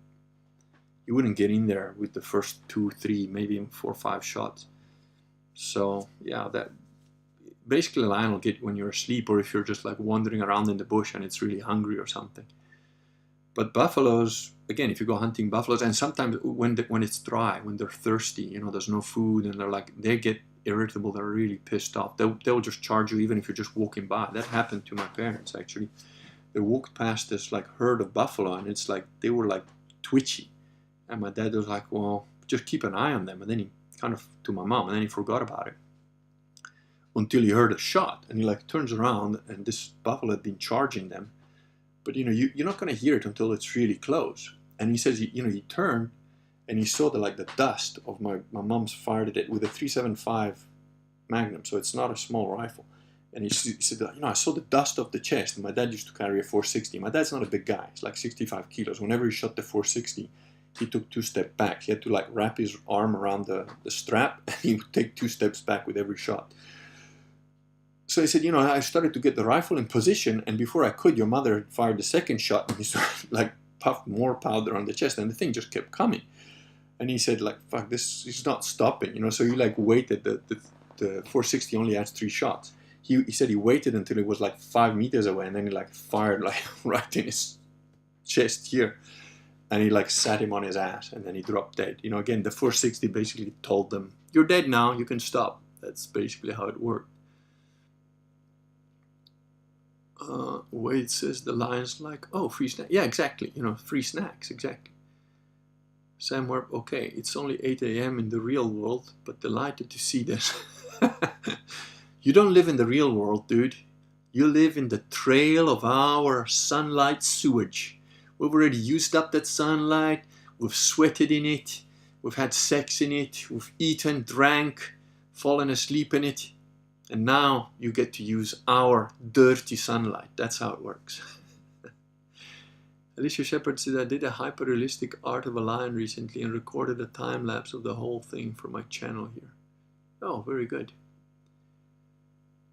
get in there with the first 2, 3, maybe even 4 or 5 shots. So yeah, that basically a lion will get you when you're asleep, or if you're just like wandering around in the bush and it's really hungry or something. But buffaloes, again, if you go hunting buffaloes, and sometimes when it's dry, when they're thirsty, you know, there's no food, and they're like, they get irritable, they're really pissed off. They'll just charge you even if you're just walking by. That happened to my parents, actually. They walked past this like herd of buffalo, and it's like they were like twitchy. And my dad was like, well, just keep an eye on them. And then he kind of, to my mom, and then he forgot about it. Until he heard a shot, and he like turns around, and this buffalo had been charging them. But you know, you're not going to hear it until it's really close. And he says, you know, he turned, and he saw the dust of my mom's fired it with a 375 Magnum, so it's not a small rifle. And he said, you know, I saw the dust of the chest. And my dad used to carry a 460. My dad's not a big guy; he's like 65 kilos. Whenever he shot the 460, he took 2 steps back. He had to like wrap his arm around the strap, and he would take 2 steps back with every shot. So he said, you know, I started to get the rifle in position, and before I could, your mother had fired the second shot, and he started like puffed more powder on the chest, and the thing just kept coming. And he said, like, fuck, this is not stopping, you know. So he like waited. The 460 only has 3 shots. He said he waited until it was like 5 meters away, and then he like fired like right in his chest here, and he like sat him on his ass, and then he dropped dead. You know, again, the 460 basically told them, you're dead now, you can stop. That's basically how it worked. Wade says the lion's like, oh, free snack. Yeah, exactly. You know, free snacks, exactly. Sam Webb, okay, it's only 8 a.m. in the real world, but delighted to see this. You don't live in the real world, dude. You live in the trail of our sunlight sewage. We've already used up that sunlight. We've sweated in it. We've had sex in it. We've eaten, drank, fallen asleep in it. And now you get to use our dirty sunlight. That's how it works. Alicia Shepard said, I did a hyper-realistic art of a lion recently and recorded a time-lapse of the whole thing for my channel here. Oh, very good.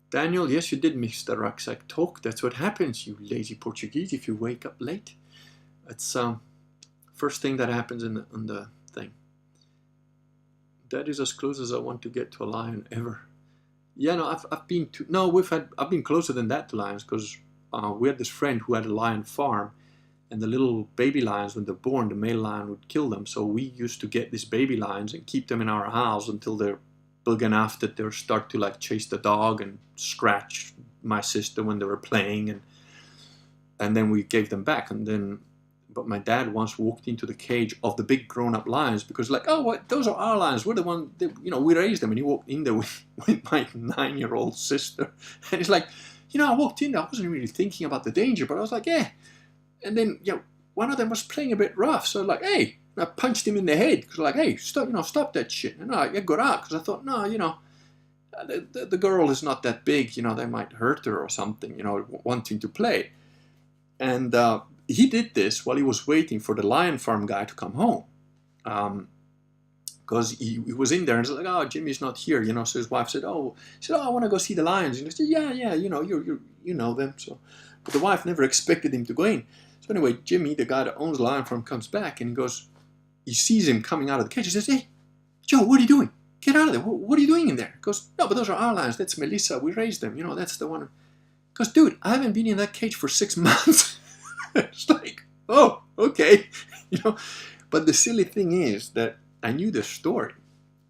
Daniel, yes, you did, Mr. Rucksack Talk. That's what happens, you lazy Portuguese, if you wake up late. That's first thing that happens on the thing. That is as close as I want to get to a lion ever. Yeah, no, I've been to, no, I've been closer than that to lions, because we had this friend who had a lion farm, and the little baby lions, when they're born, the male lion would kill them. So we used to get these baby lions and keep them in our house until they're big enough that they'll start to like chase the dog and scratch my sister when they were playing, and then we gave them back. And then but my dad once walked into the cage of the big grown-up lions because like, oh, what? Those are our lions. We're the one that, we raised them. And he walked in there with my 9-year-old sister. And he's like, I walked in there. I wasn't really thinking about the danger, but I was like, yeah. And then, one of them was playing a bit rough. So like, hey, and I punched him in the head because like, hey, stop that shit. And I got out because I thought, no, the girl is not that big. They might hurt her or something, wanting to play. And he did this while he was waiting for the lion farm guy to come home. Because he was in there and he's like, oh, Jimmy's not here, So his wife said, oh, I want to go see the lions. And he said, yeah, you know them. So, but the wife never expected him to go in. So anyway, Jimmy, the guy that owns the lion farm, comes back and he sees him coming out of the cage. He says, hey, Joe, what are you doing? Get out of there. What are you doing in there? He goes, no, but those are our lions. That's Melissa. We raised them. That's the one. He goes, dude, I haven't been in that cage for 6 months. It's like, oh, okay. But the silly thing is that I knew the story.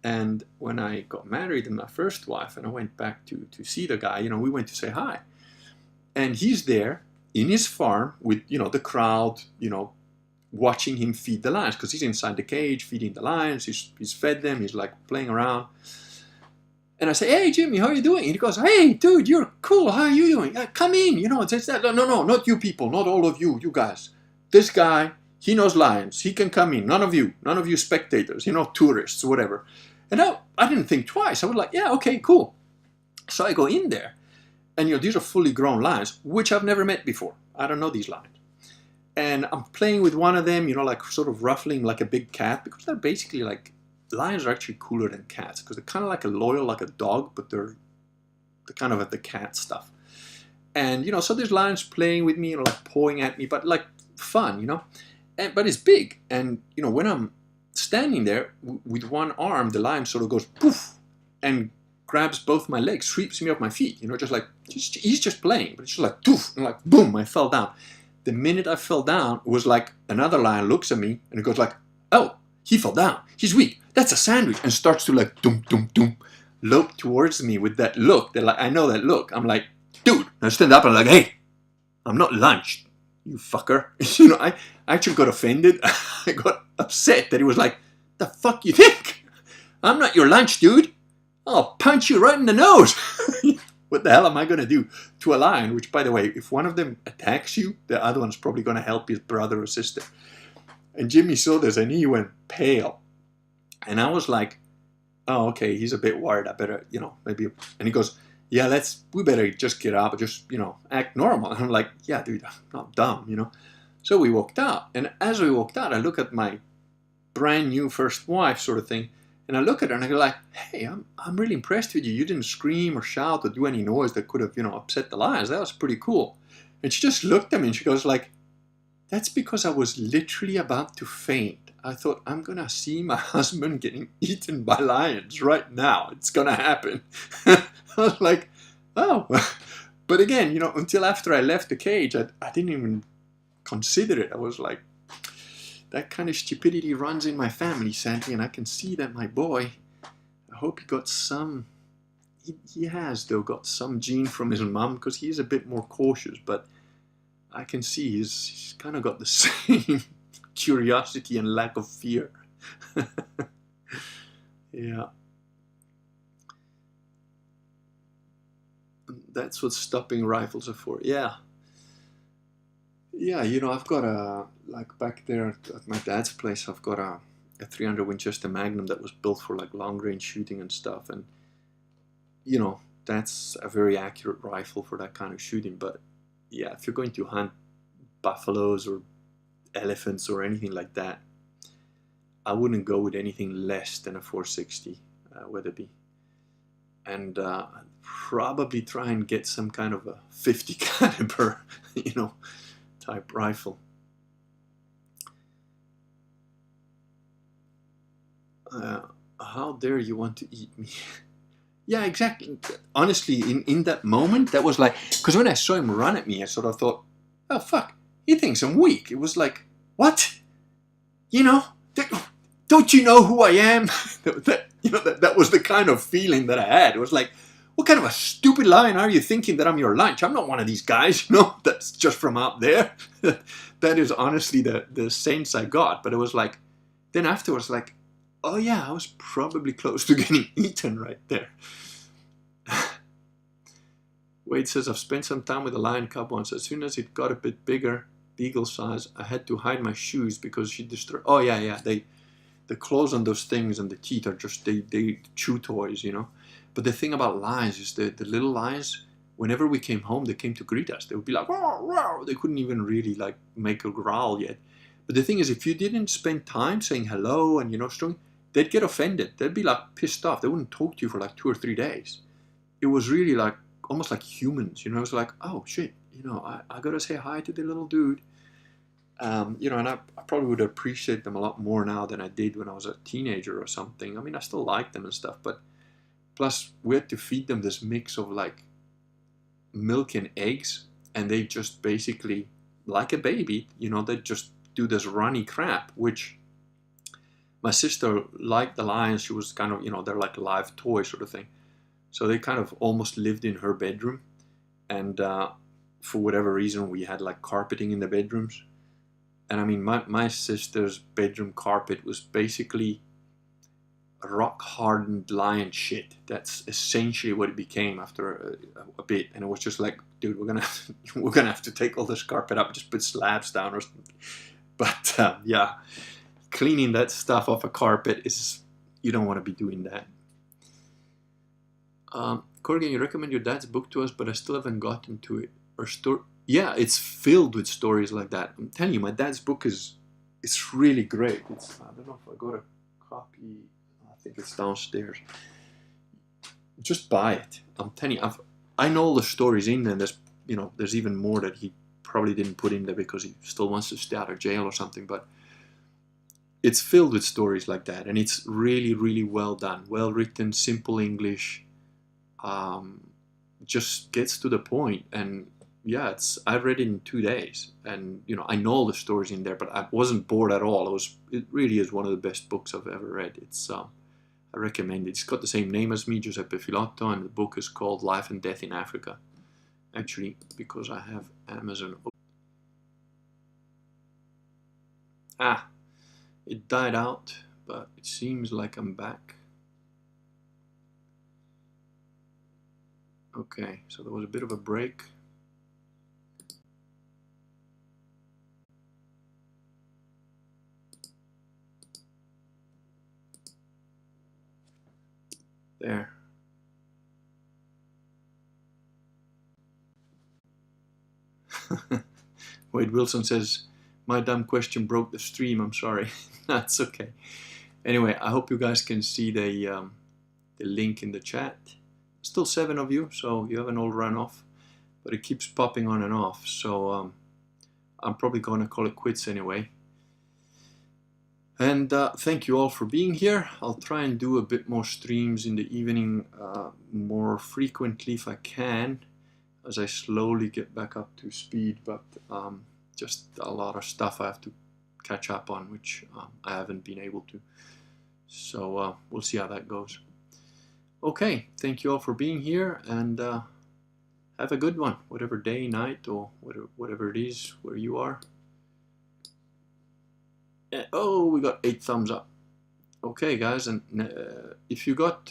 And when I got married to my first wife and I went back to see the guy, we went to say hi. And he's there in his farm with, the crowd, watching him feed the lions because he's inside the cage feeding the lions. He's fed them. He's like playing around. And I say, hey, Jimmy, how are you doing? And he goes, hey, dude, you're cool. How are you doing? Come in. It's that. No, not you people. Not all of you guys. This guy, he knows lions. He can come in. None of you spectators, tourists, whatever. And I didn't think twice. I was like, yeah, okay, cool. So I go in there. And, these are fully grown lions, which I've never met before. I don't know these lions. And I'm playing with one of them, like sort of ruffling like a big cat, because they're basically like, lions are actually cooler than cats, because they're kind of like loyal like a dog, but they're kind of at the cat stuff. And, so there's lions playing with me, like pawing at me, but like fun, but it's big. And, when I'm standing there with one arm, the lion sort of goes poof and grabs both my legs, sweeps me off my feet, just like, he's just playing, but it's just like poof, and like boom, I fell down. The minute I fell down, it was like another lion looks at me and it goes like, oh, he fell down. He's weak. That's a sandwich. And starts to like, doom, doom, doom, lope towards me with that look. That like, I know that look. I'm like, dude. And I stand up and I'm like, hey, I'm not lunch, you fucker. I actually got offended. I got upset that he was like, the fuck you think? I'm not your lunch, dude. I'll punch you right in the nose. What the hell am I going to do to a lion? Which, by the way, if one of them attacks you, the other one's probably going to help his brother or sister. And Jimmy saw this and he went pale. And I was like, oh, okay, he's a bit worried. I better, maybe. And he goes, yeah, we better just get up, just, act normal. And I'm like, yeah, dude, I'm not dumb, So we walked out. And as we walked out, I look at my brand new first wife sort of thing. And I look at her and I go like, hey, I'm really impressed with you. You didn't scream or shout or do any noise that could have, upset the lions. That was pretty cool. And she just looked at me and she goes like, that's because I was literally about to faint. I thought, I'm going to see my husband getting eaten by lions right now. It's going to happen. I was like, oh. But again, until after I left the cage, I didn't even consider it. I was like, that kind of stupidity runs in my family, sadly, and I can see that my boy, I hope he got some, he has, though, got some gene from his mum, because he's a bit more cautious, but I can see he's kind of got the same curiosity and lack of fear. Yeah. That's what stopping rifles are for. Yeah. Yeah, I've got like back there at my dad's place, I've got a 300 Winchester Magnum that was built for like long range shooting and stuff. And, that's a very accurate rifle for that kind of shooting. But yeah, if you're going to hunt buffaloes or elephants or anything like that, I wouldn't go with anything less than a 460 Weatherby. And probably try and get some kind of a 50 caliber, type rifle. How dare you want to eat me? Yeah, exactly. Honestly, in that moment, that was like, because when I saw him run at me, I sort of thought, oh fuck, he thinks I'm weak. It was like, what? Don't you know who I am? That was the kind of feeling that I had. It was like, what kind of a stupid lion are you thinking that I'm your lunch? I'm not one of these guys, you know, that's just from out there. That is honestly the sense I got. But it was like, then afterwards, like, oh yeah, I was probably close to getting eaten right there. Wade says, I've spent some time with a lion cub once. As soon as it got a bit bigger, beagle size, I had to hide my shoes because she destroyed. Oh yeah, the claws on those things and the teeth are just, they chew toys, you know. But the thing about lions is the little lions, whenever we came home, they came to greet us. They would be like, wow, wow. They couldn't even really like make a growl yet. But the thing is, if you didn't spend time saying hello and, you know, they'd get offended. They'd be like pissed off. They wouldn't talk to you for like 2 or 3 days. It was really like almost like humans, you know. It was like, oh shit, you know, I gotta say hi to the little dude. You know, and I probably would appreciate them a lot more now than I did when I was a teenager or something. I mean, I still like them and stuff, but plus we had to feed them this mix of like milk and eggs, and they just basically, like a baby, you know, they just do this runny crap, which my sister liked the lions. She was kind of, you know, they're like a live toy sort of thing. So they kind of almost lived in her bedroom. And for whatever reason, we had like carpeting in the bedrooms. And I mean, my sister's bedroom carpet was basically rock hardened lion shit. That's essentially what it became after a bit. And it was just like, dude, we're gonna have to take all this carpet up, just put slabs down or something. But yeah, cleaning that stuff off a carpet is, you don't want to be doing that. Corrigan, you recommend your dad's book to us, but I still haven't gotten to it. Yeah, it's filled with stories like that. I'm telling you, my dad's book it's really great. I don't know if I got a copy. I think it's downstairs. Just buy it. I'm telling you, I know all the stories in there. There's, you know, there's even more that he probably didn't put in there because he still wants to stay out of jail or something. But it's filled with stories like that, and it's really, really well done, well written, simple English. Just gets to the point, and yeah, I read it in 2 days, and you know, I know all the stories in there, but I wasn't bored at all. It really is one of the best books I've ever read. I recommend it. It's got the same name as me, Giuseppe Filotto, and the book is called Life and Death in Africa. Actually, because I have Amazon. It died out, but it seems like I'm back. Okay, so there was a bit of a break. There. Wade Wilson says, my dumb question broke the stream, I'm sorry. That's okay. Anyway, I hope you guys can see the link in the chat. Still 7 of you, so you haven't all run off, but it keeps popping on and off, so I'm probably going to call it quits anyway. And thank you all for being here. I'll try and do a bit more streams in the evening more frequently if I can, as I slowly get back up to speed, but just a lot of stuff I have to catch up on, which I haven't been able to. So we'll see how that goes. Okay, thank you all for being here, and have a good one, whatever day, night, or whatever it is where you are. Oh, we got 8 thumbs up. Okay, guys, and if you got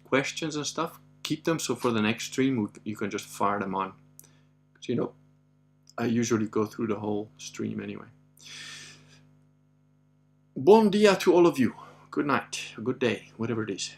questions and stuff, keep them so for the next stream you can just fire them on. Because, you know, I usually go through the whole stream anyway. Bon dia to all of you. Good night, a good day, whatever it is.